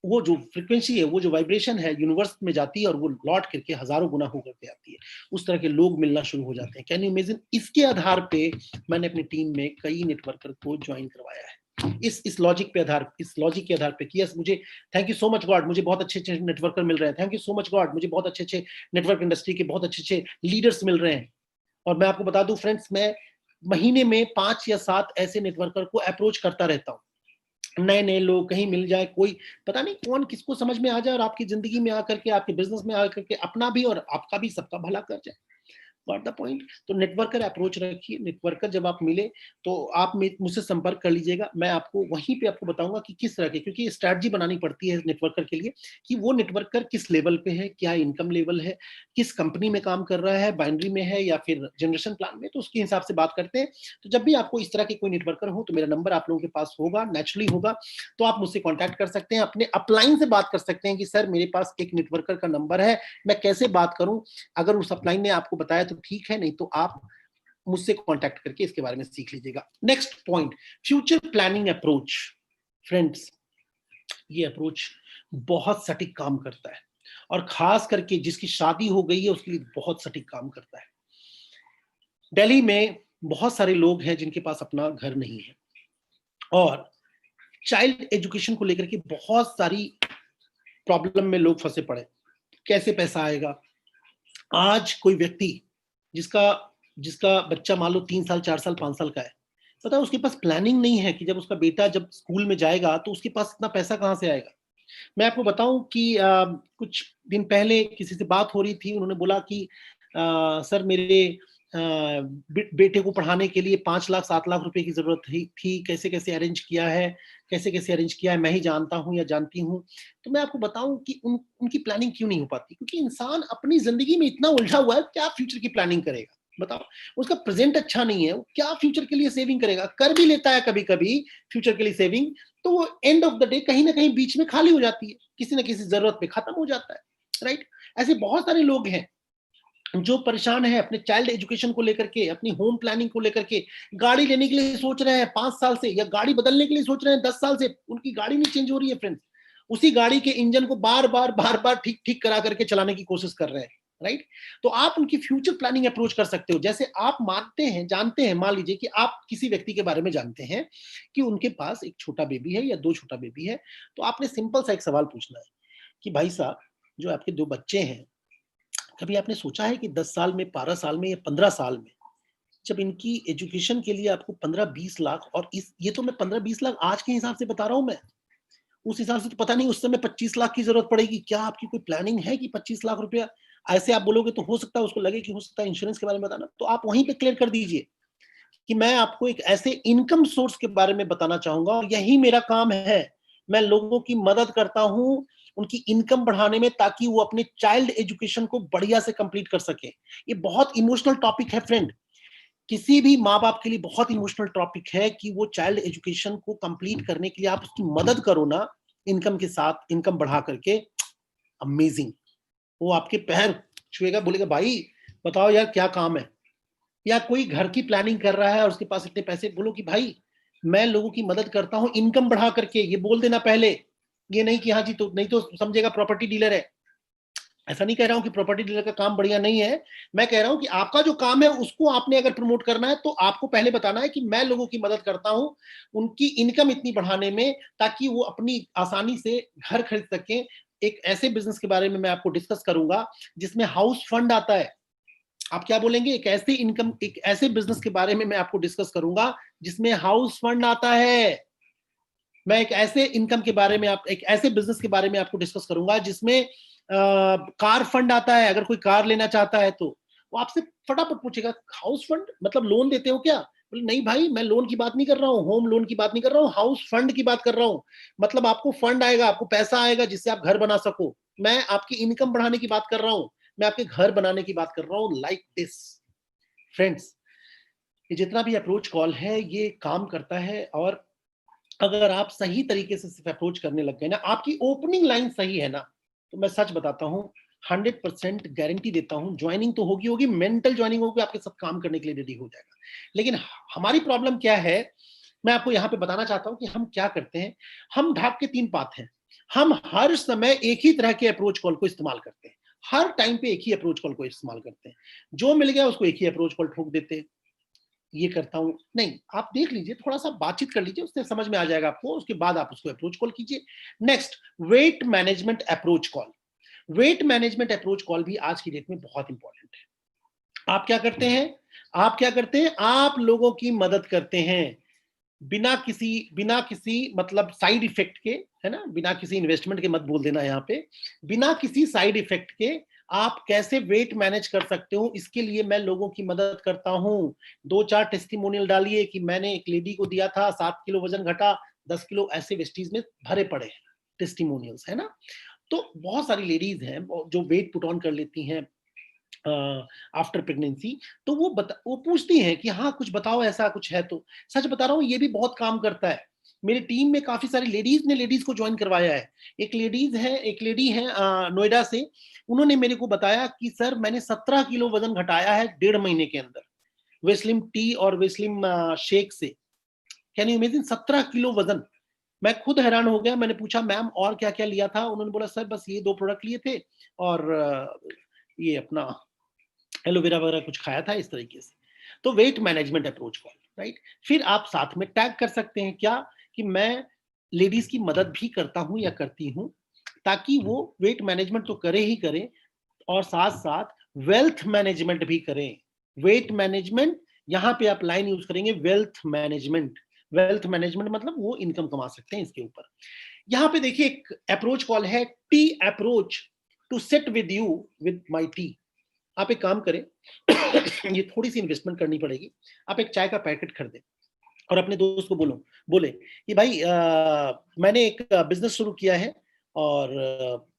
वो जो फ्रीक्वेंसी है, वो जो वाइब्रेशन है यूनिवर्स में जाती है और वो लौट करके हजारों गुना होकर के आती है। उस तरह के लोग मिलना शुरू हो जाते हैं। Can you imagine? इसके आधार पे मैंने अपनी टीम में कई नेटवर्कर को ज्वाइन करवाया है, इस लॉजिक के आधार पे कि यस, मुझे thank you so much God, मुझे बहुत अच्छे अच्छे नेटवर्कर मिल रहे हैं। Thank you so much God, मुझे बहुत अच्छे अच्छे नेटवर्क इंडस्ट्री के बहुत अच्छे अच्छे लीडर्स मिल रहे हैं। और मैं आपको बता दूं फ्रेंड्स, मैं महीने में 5 या 7 ऐसे नेटवर्कर को अप्रोच करता रहता हूँ। नए नए लोग कहीं मिल जाए, कोई पता नहीं कौन किसको समझ में आ जाए और आपकी जिंदगी में आकर के, आपके बिजनेस में आकर के अपना भी और आपका भी सबका भला कर जाए। Got the point? तो नेटवर्कर अप्रोच रखिए। नेटवर्कर जब आप मिले तो आप मुझसे संपर्क कर लीजिएगा। मैं आपको वहीं पे आपको बताऊंगा कि किस तरह के, क्योंकि स्ट्रैटेजी बनानी पड़ती है नेटवर्कर के लिए कि वो नेटवर्कर किस लेवल पे है, क्या इनकम लेवल है, किस कंपनी में काम कर रहा है, बाइनरी में है या फिर जनरेशन प्लान में, तो उसके हिसाब से बात करते हैं। तो जब भी आपको इस तरह के कोई नेटवर्कर हो तो मेरा नंबर आप लोगों के पास होगा, नेचुरली होगा, तो आप मुझसे कॉन्टैक्ट कर सकते हैं। अपने अपलाइन से बात कर सकते हैं कि सर मेरे पास एक नेटवर्कर का नंबर है, मैं कैसे बात करूं? अगर उस अपलाइन ने आपको बताया तो ठीक है, नहीं तो आप मुझसे कांटेक्ट करके इसके बारे में सीख लीजिएगा। Next point, future planning approach. Friends, ये अप्रोच बहुत सटीक काम करता है और खास करके जिसकी शादी हो गई है उसके लिए बहुत सटीक काम करता है। दिल्ली में बहुत सारे लोग हैं जिनके पास अपना घर नहीं है और चाइल्ड एजुकेशन को लेकर के बहुत सारी प्रॉब्लम में लोग फंसे पड़े। कैसे पैसा आएगा? आज कोई व्यक्ति जिसका जिसका बच्चा मान लो 3 साल, 4 साल, 5 साल का है, पता है उसके पास प्लानिंग नहीं है कि जब उसका बेटा जब स्कूल में जाएगा तो उसके पास इतना पैसा कहाँ से आएगा। मैं आपको बताऊं कि कुछ दिन पहले किसी से बात हो रही थी, उन्होंने बोला कि सर मेरे बेटे को पढ़ाने के लिए 5 लाख 7 लाख रुपए की जरूरत थी, कैसे कैसे अरेंज किया है, मैं ही जानता हूँ या जानती हूँ। तो मैं आपको बताऊं कि उनकी प्लानिंग क्यों नहीं हो पाती, क्योंकि इंसान अपनी जिंदगी में इतना उलझा हुआ है, क्या फ्यूचर की प्लानिंग करेगा बताओ? उसका प्रेजेंट अच्छा नहीं है, वो क्या फ्यूचर के लिए सेविंग करेगा? कर भी लेता है कभी कभी फ्यूचर के लिए सेविंग, तो वो एंड ऑफ द डे कहीं ना कहीं बीच में खाली हो जाती है, किसी ना किसी जरूरत पे खत्म हो जाता है। राइट? ऐसे बहुत सारे लोग हैं जो परेशान है अपने चाइल्ड एजुकेशन को लेकर के, अपनी होम प्लानिंग को लेकर के। गाड़ी लेने के लिए सोच रहे हैं 5 साल से, या गाड़ी बदलने के लिए सोच रहे हैं 10 साल से, उनकी गाड़ी नहीं चेंज हो रही है फ्रेंड्स। उसी गाड़ी के इंजन को बार बार ठीक ठीक करा करके चलाने की कोशिश कर रहे हैं। राइट? तो आप उनकी फ्यूचर प्लानिंग अप्रोच कर सकते हो। जैसे आप जानते हैं, मान लीजिए कि आप किसी व्यक्ति के बारे में जानते हैं कि उनके पास एक छोटा बेबी है या 2 छोटा बेबी है, तो आपने सिंपल सा एक सवाल पूछना है कि भाई साहब, जो आपके 2 बच्चे हैं, कभी आपने सोचा है कि 10 साल में, 12 साल में या 15 साल में जब इनकी एजुकेशन के लिए आपको 15-20 लाख, और ये तो मैं 15-20 लाख आज के हिसाब से बता रहा हूं, मैं उस हिसाब से तो पता नहीं उस समय 25 लाख की जरूरत पड़ेगी। क्या आपकी कोई प्लानिंग है कि 25 लाख रुपया ऐसे आप बोलोगे तो हो सकता है उसको लगे कि हो सकता है इंश्योरेंस के बारे में बताना, तो आप वहीं पे क्लियर कर दीजिए कि मैं आपको एक ऐसे इनकम सोर्स के बारे में बताना चाहूंगा और यही मेरा काम है। मैं लोगों की मदद करता हूं उनकी इनकम बढ़ाने में, ताकि वो अपने चाइल्ड एजुकेशन को बढ़िया से कंप्लीट कर सके। ये बहुत इमोशनल टॉपिक है फ्रेंड, किसी भी माँ बाप के लिए बहुत इमोशनल टॉपिक है कि वो चाइल्ड एजुकेशन को कंप्लीट करने के लिए आप उसकी मदद करो ना, इनकम के साथ, इनकम बढ़ा करके। अमेजिंग, वो आपके पैर छुएगा, बोलेगा भाई बताओ यार क्या काम है। या कोई घर की प्लानिंग कर रहा है और उसके पास इतने पैसे, बोलो कि भाई मैं लोगों की मदद करता हूं इनकम बढ़ा करके, ये बोल देना पहले, ये नहीं कि हाँ जी, तो नहीं तो समझेगा प्रॉपर्टी डीलर है। ऐसा नहीं कह रहा हूं कि प्रॉपर्टी डीलर का काम बढ़िया नहीं है, मैं कह रहा हूं कि आपका जो काम है उसको आपने अगर प्रमोट करना है तो आपको पहले बताना है कि मैं लोगों की मदद करता हूं उनकी इनकम इतनी बढ़ाने में, ताकि वो अपनी आसानी से घर खरीद सकें। एक ऐसे बिजनेस के बारे में मैं आपको डिस्कस करूंगा जिसमें हाउस फंड आता है। आप क्या बोलेंगे? एक ऐसे इनकम, एक ऐसे बिजनेस के बारे में मैं आपको डिस्कस करूंगा जिसमें हाउस फंड आता है। मैं एक ऐसे इनकम के बारे में, आप एक ऐसे बिजनेस के बारे में आपको डिस्कस करूंगा जिसमें कार फंड आता है। अगर कोई कार लेना चाहता है तो वो आपसे फटाफट पूछेगा, हाउस फंड मतलब लोन देते हो क्या? बोले नहीं भाई, मैं लोन की बात नहीं कर रहा हूँ, होम लोन की बात नहीं कर रहा हूँ, हाउस फंड की बात कर रहा हूँ। मतलब आपको फंड आएगा, आपको पैसा आएगा जिससे आप घर बना सको। मैं आपकी इनकम बढ़ाने की बात कर रहा हूँ, मैं आपके घर बनाने की बात कर रहा हूँ। लाइक दिस फ्रेंड्स, ये जितना भी अप्रोच कॉल है ये काम करता है। और अगर आप सही तरीके से सिर्फ अप्रोच करने लग गए ना, आपकी ओपनिंग लाइन सही है ना, तो मैं सच बताता हूं, 100% गारंटी देता हूं, ज्वाइनिंग तो होगी होगी, मेंटल ज्वाइनिंग होगी, आपके साथ काम करने के लिए रेडी हो जाएगा। लेकिन हमारी प्रॉब्लम क्या है, मैं आपको यहां पे बताना चाहता हूं कि हम क्या करते हैं। हम ढाक के तीन पात हैं। हम हर समय एक ही तरह के अप्रोच कॉल को इस्तेमाल करते हैं, हर टाइम पे एक ही अप्रोच कॉल को इस्तेमाल करते हैं। जो मिल गया उसको एक ही अप्रोच कॉल ठोक देते हैं। ये करता हूं नहीं, आप देख लीजिए, थोड़ा सा बातचीत कर लीजिए, उससे समझ में आ जाएगा आपको, उसके बाद आप उसको अप्रोच कॉल कीजिए। Next, weight management approach call. Weight management approach call भी आज की डेट में बहुत इंपॉर्टेंट है। आप क्या करते हैं? आप क्या करते हैं? आप लोगों की मदद करते हैं बिना किसी मतलब साइड इफेक्ट के, है ना, बिना किसी इन्वेस्टमेंट के, मत बोल देना यहाँ पे, बिना किसी साइड इफेक्ट के आप कैसे वेट मैनेज कर सकते हो, इसके लिए मैं लोगों की मदद करता हूं। 2-4 टेस्टिमोनियल डालिए कि मैंने एक लेडी को दिया था, 7 किलो वजन घटा, 10 किलो, ऐसे वेस्टीज में भरे पड़े हैं टेस्टिमोनियल्स, है ना। तो बहुत सारी लेडीज हैं जो वेट पुट ऑन कर लेती हैं आफ्टर प्रेगनेंसी। तो वो पूछती हैं कि हाँ कुछ बताओ, ऐसा कुछ है तो। सच बता रहा हूँ, ये भी बहुत काम करता है। मेरी टीम में काफी सारी लेडीज ने लेडीज को ज्वाइन करवाया है। एक लेडी है नोएडा से, उन्होंने मेरे को बताया कि सर मैंने 17 किलो वजन घटाया है 1.5 महीने के अंदर, वेस्लिम टी और वेस्लिम शेक से। कैन यू इमेजिन, 17 किलो वजन। मैं खुद हैरान हो गया। मैंने पूछा मैम और क्या क्या लिया था? उन्होंने बोला सर बस ये 2 प्रोडक्ट लिए थे और ये अपना एलोवेरा वगैरह कुछ खाया था, इस तरीके से। तो weight management approach call, right. फिर आप साथ में टैग कर सकते हैं क्या, कि मैं लेडीज की मदद भी करता हूं या करती हूं, ताकि वो वेट मैनेजमेंट तो करे ही करे और साथ साथ वेल्थ मैनेजमेंट भी करें। वेट मैनेजमेंट, यहां पे आप लाइन यूज करेंगे वेल्थ मैनेजमेंट। वेल्थ मैनेजमेंट मतलब वो इनकम कमा सकते हैं इसके ऊपर। यहां पे देखिए एक अप्रोच कॉल है, T approach, to set with you with my T. आप एक काम करें, ये थोड़ी सी इन्वेस्टमेंट करनी पड़ेगी। आप एक चाय का पैकेट खरीदें और अपने दोस्त को बोले कि भाई मैंने एक बिजनेस शुरू किया है और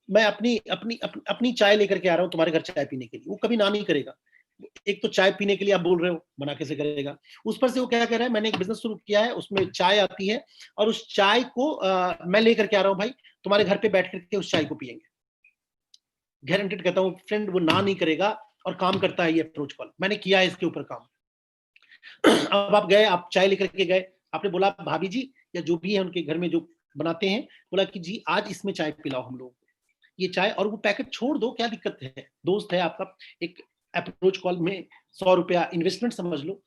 मैं अपनी चाय लेकर के आ रहा हूँ तुम्हारे घर चाय पीने के लिए। वो कभी ना नहीं करेगा। एक तो चाय पीने के लिए आप बोल रहे हो, मना कैसे करेगा? उस पर से वो क्या कह रहा है, मैंने एक बिजनेस शुरू किया है, उसमें चाय आती है और उस चाय को मैं लेकर के आ रहा हूँ भाई, तुम्हारे घर पे बैठ करके उस चाय को पियेंगे। गारंटेड कहता हूँ फ्रेंड, वो ना नहीं करेगा और काम करता है ये अप्रोच कॉल। मैंने किया है इसके ऊपर काम। अब आप गए, आप चाय लेकर के गए, आपने बोला भाभी जी या जो भी है उनके घर में जो बनाते हैं, बोला कि जी आज इसमें चाय पिलाओ हम लोग ये चाय, और वो पैकेट छोड़ दो, क्या दिक्कत है? दोस्त है आपका। एक अप्रोच कॉल में 100 रुपया इन्वेस्टमेंट समझ लो।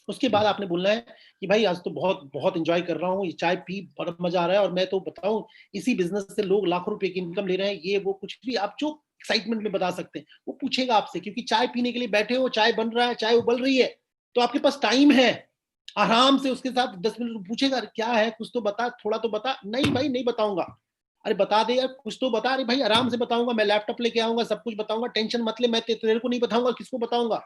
उसके बाद आपने बोलना है कि भाई आज तो बहुत बहुत इंजॉय कर रहा हूँ, ये चाय पी बड़ा मजा आ रहा है, और मैं तो बताऊं इसी बिजनेस से लोग लाखों रुपए की इनकम ले रहे हैं, ये वो कुछ भी आप जो एक्साइटमेंट में बता सकते हैं। वो पूछेगा आपसे, क्योंकि चाय पीने के लिए बैठे हो, चाय बन रहा है, चाय उबल रही है, तो आपके पास टाइम है। आराम से उसके साथ 10 मिनट पूछेगा, क्या है कुछ तो बता, थोड़ा तो बता। नहीं भाई नहीं बताऊंगा। अरे बता दे यार कुछ तो बता। अरे भाई आराम से बताऊंगा, मैं लैपटॉप लेके आऊंगा, सब कुछ बताऊंगा, टेंशन मत ले। मैं तेरे को नहीं बताऊंगा, किसको बताऊंगा?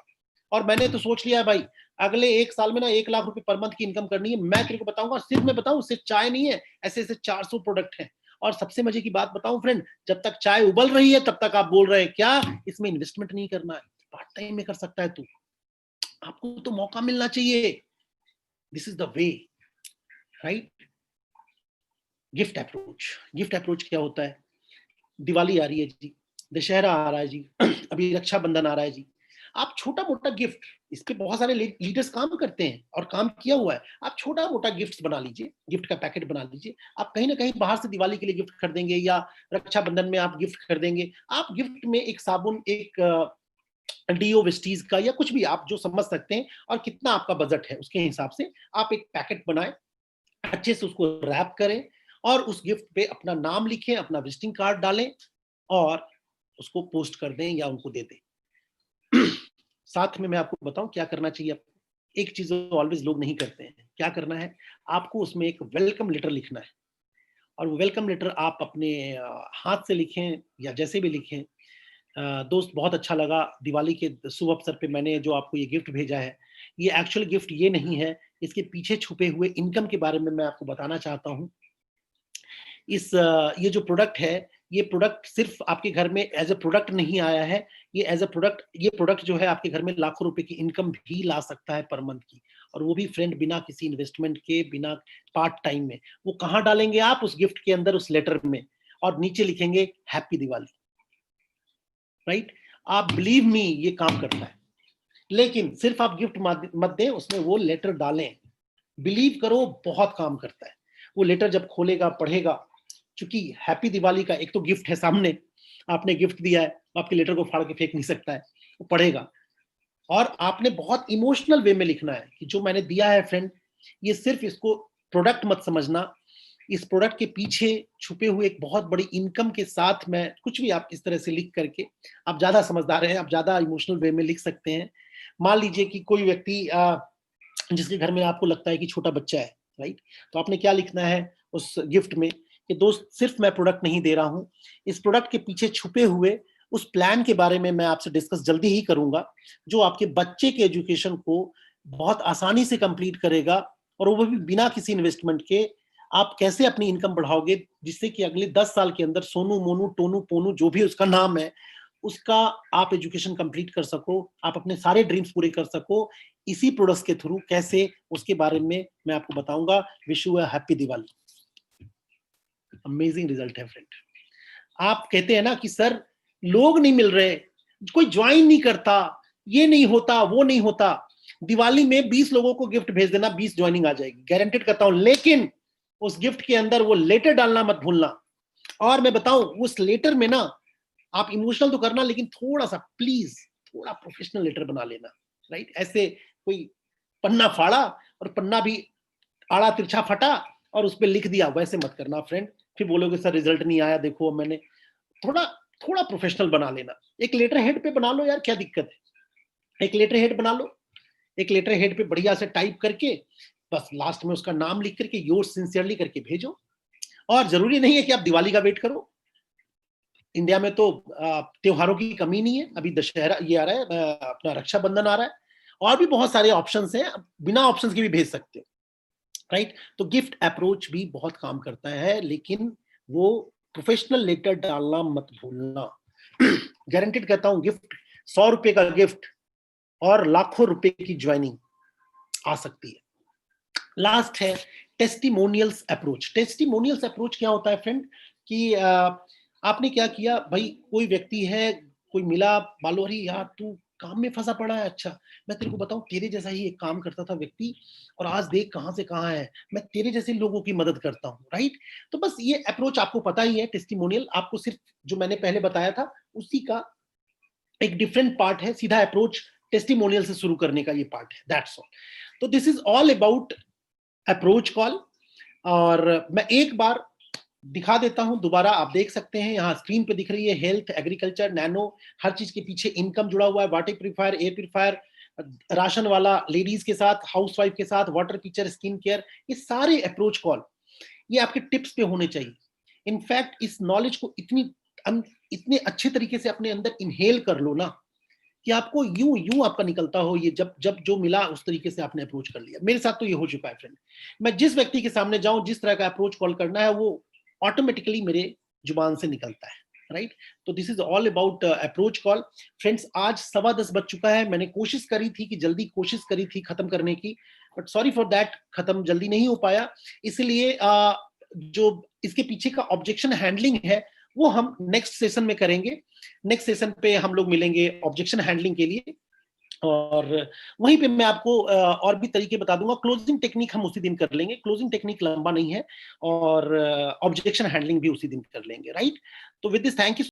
और मैंने तो सोच लिया है भाई, अगले 1 साल में ना 1 लाख रुपए पर मंथ की इनकम करनी है। मैं तेरे को बताऊंगा, सिर्फ मैं बताऊं, सिर्फ चाय नहीं है, ऐसे ऐसे 400 प्रोडक्ट हैं। और सबसे मजे की बात बताऊं फ्रेंड, जब तक चाय उबल रही है तब तक आप बोल रहे हैं क्या इसमें इन्वेस्टमेंट नहीं करना है, पार्ट टाइम में कर सकता है तू, आपको तो मौका मिलना चाहिए। This is the way, right. Gift approach. Gift approach क्या होता है? दिवाली आ रही है जी, दशहरा आ रहा है जी, अभी रक्षाबंधन आ रहा है जी। आप छोटा मोटा गिफ्ट, इस पे बहुत सारे लीडर्स काम करते हैं और काम किया हुआ है। आप छोटा मोटा गिफ्ट बना लीजिए, गिफ्ट का पैकेट बना लीजिए। आप कहीं ना कहीं बाहर से दिवाली के लिए गिफ्ट खरीदेंगे या रक्षाबंधन में आप गिफ्ट खरीदेंगे, आप गिफ्ट में एक साबुन, एक डीओ वेस्टीज का या कुछ भी आप जो समझ सकते हैं और कितना आपका बजट है उसके हिसाब से आप एक पैकेट बनाएं, अच्छे से उसको रैप करें और उस गिफ्ट पे अपना नाम लिखें, अपना विजिटिंग कार्ड डालें और उसको पोस्ट कर दें या उनको दे दें। साथ में मैं आपको बताऊं क्या करना चाहिए आपको। एक चीज ऑलवेज लोग नहीं करते हैं, क्या करना है, आपको उसमें एक वेलकम लेटर लिखना है और वो वेलकम लेटर आप अपने हाथ से लिखें या जैसे भी लिखें। दोस्त बहुत अच्छा लगा, दिवाली के शुभ अवसर पे मैंने जो आपको ये गिफ्ट भेजा है, ये एक्चुअल गिफ्ट ये नहीं है, इसके पीछे छुपे हुए इनकम के बारे में मैं आपको बताना चाहता हूँ। ये जो प्रोडक्ट है, ये प्रोडक्ट सिर्फ आपके घर में एज ए प्रोडक्ट नहीं आया है, ये एज ए प्रोडक्ट, ये प्रोडक्ट जो है आपके घर में लाखों रुपए की इनकम भी ला सकता है पर मंथ की, और वो भी फ्रेंड बिना किसी इन्वेस्टमेंट के, बिना पार्ट टाइम में। वो कहाँ डालेंगे आप? उस गिफ्ट के अंदर, उस लेटर में, और नीचे लिखेंगे हैप्पी दिवाली, राइट? आप बिलीव मी, ये काम करता है। लेकिन सिर्फ आप गिफ्ट मत दें, उसमें वो लेटर डालें। बिलीव करो, बहुत काम करता है। वो लेटर जब खोलेगा, पढ़ेगा, चूंकि हैप्पी दिवाली का एक तो गिफ्ट है सामने, आपने गिफ्ट दिया है, आपके लेटर को फाड़ के फेंक नहीं सकता है, वो पढ़ेगा। और आपने बहुत इमोशनल वे में लिखना है कि जो मैंने दिया है फ्रेंड, ये सिर्फ, इसको प्रोडक्ट मत समझना, इस प्रोडक्ट के पीछे छुपे हुए एक बहुत बड़ी इनकम के साथ मैं कुछ भी, आप इस तरह से लिख करके, आप ज्यादा समझदार हैं, आप ज्यादा इमोशनल वे में लिख सकते हैं। मान लीजिए कि कोई व्यक्ति जिसके घर में आपको लगता है कि छोटा बच्चा है, राइट, तो आपने क्या लिखना है उस गिफ्ट में कि दोस्त, सिर्फ मैं प्रोडक्ट नहीं दे रहा हूं, इस प्रोडक्ट के पीछे छुपे हुए उस प्लान के बारे में मैं आपसे डिस्कस जल्दी ही करूंगा, जो आपके बच्चे के एजुकेशन को बहुत आसानी से कंप्लीट करेगा, और वो भी बिना किसी इन्वेस्टमेंट के। आप कैसे अपनी इनकम बढ़ाओगे जिससे कि अगले 10 साल के अंदर सोनू, मोनू, टोनू, पोनू, जो भी उसका नाम है, उसका आप एजुकेशन कंप्लीट कर सको, आप अपने सारे ड्रीम्स पूरे कर सको इसी प्रोडक्ट्स के थ्रू। कैसे, उसके बारे में मैं आपको बताऊंगा। Wish you a happy Diwali. Amazing result है फ्रेंड। आप कहते हैं ना कि सर लोग नहीं मिल रहे, कोई ज्वाइन नहीं करता, ये नहीं होता, वो नहीं होता। दिवाली में 20 लोगों को गिफ्ट भेज देना, 20 ज्वाइनिंग आ जाएगी, गारंटेड करता हूं। लेकिन उस गिफ्ट के अंदर वो लेटर डालना मत भूलना। और मैं बताऊं, उस लेटर में ना, आप इमोशनल तो करना, लेकिन थोड़ा सा प्लीज, थोड़ा प्रोफेशनल लेटर बना लेना, राइट? ऐसे कोई पन्ना फाड़ा और पन्ना भी आड़ा तिरछा फटा और उस पर लिख दिया, वैसे मत करना फ्रेंड। फिर बोलोगे सर रिजल्ट नहीं आया, देखो मैंने। थोड़ा थोड़ा प्रोफेशनल बना लेना। एक लेटर हेड पे बना लो यार, क्या दिक्कत है? एक लेटर हेड बना लो, एक लेटर हेड पे बढ़िया से टाइप करके, बस लास्ट में उसका नाम लिख करके योर्स सिंसियरली करके भेजो। और जरूरी नहीं है कि आप दिवाली का वेट करो। इंडिया में तो त्योहारों की कमी नहीं है। अभी दशहरा ये आ रहा है, अपना रक्षाबंधन आ रहा है, और भी बहुत सारे ऑप्शंस हैं, बिना ऑप्शंस के भी भेज सकते हो, राइट? तो गिफ्ट अप्रोच भी बहुत काम करता है, लेकिन वो प्रोफेशनल लेटर डालना मत भूलना। गारंटेड कहता हूं, गिफ्ट 100 रुपए का गिफ्ट और लाखों रुपए की ज्वाइनिंग आ सकती है। लास्ट है टेस्टिमोनियल्स अप्रोच। टेस्टिमोनियल्स अप्रोच क्या होता है फ्रेंड कि आपने क्या किया भाई, कोई व्यक्ति है, कोई मिला, मालो अरे यार तू काम में फंसा पड़ा है, अच्छा मैं तेरे को बताऊं, तेरे जैसा ही एक काम करता था व्यक्ति, और आज देख कहां से कहां है, मैं तेरे जैसे लोगों की मदद करता हूं, राइट? तो बस ये अप्रोच आपको पता ही है। टेस्टिमोनियल आपको सिर्फ जो मैंने पहले बताया था उसी का एक डिफरेंट पार्ट है। सीधा अप्रोच टेस्टिमोनियल से शुरू करने का ये पार्ट है, दैट्स ऑल। तो this is all about approach call. और मैं एक बार दिखा देता हूं दोबारा, आप देख सकते हैं यहाँ स्क्रीन पे दिख रही है, हेल्थ, एग्रीकल्चर, नैनो, हर चीज के पीछे इनकम जुड़ा हुआ है। Water purifier, air purifier, ration वाला लेडीज के साथ, हाउसवाइफ के साथ, वाटर पिक्चर, स्किन केयर, ये सारे अप्रोच कॉल ये आपके टिप्स पे होने चाहिए। इनफैक्ट इस नॉलेज को इतने अच्छे तरीके से अपने अंदर इनहेल कर लो ना कि आपको यूं यूं आपका निकलता हो, ये जब जब जो मिला उस तरीके से आपने अप्रोच कर लिया। मेरे साथ तो ये हो चुका है फ्रेंड। मैं जिस व्यक्ति के सामने जाऊं, जिस तरह का अप्रोच कॉल करना है, वो ऑटोमेटिकली मेरे जुबान से निकलता है, राइट? तो this is all about approach call. Friends, आज 10:15 बज चुका है। मैंने कोशिश करी थी कि जल्दी कोशिश करी थी खत्म करने की, बट सॉरी फॉर दैट, खत्म जल्दी नहीं हो पाया। इसलिए जो इसके पीछे का ऑब्जेक्शन हैंडलिंग है वो हम नेक्स्ट सेशन में करेंगे। नेक्स्ट सेशन पे हम लोग मिलेंगे ऑब्जेक्शन हैंडलिंग के लिए। और वहीं पे मैं आपको और भी तरीके बता दूंगा। क्लोजिंग टेक्निक हम उसी दिन कर लेंगे, क्लोजिंग टेक्निक लंबा नहीं है, और ऑब्जेक्शन हैंडलिंग भी उसी दिन कर लेंगे, राइट? तो विद दिस, थैंक यू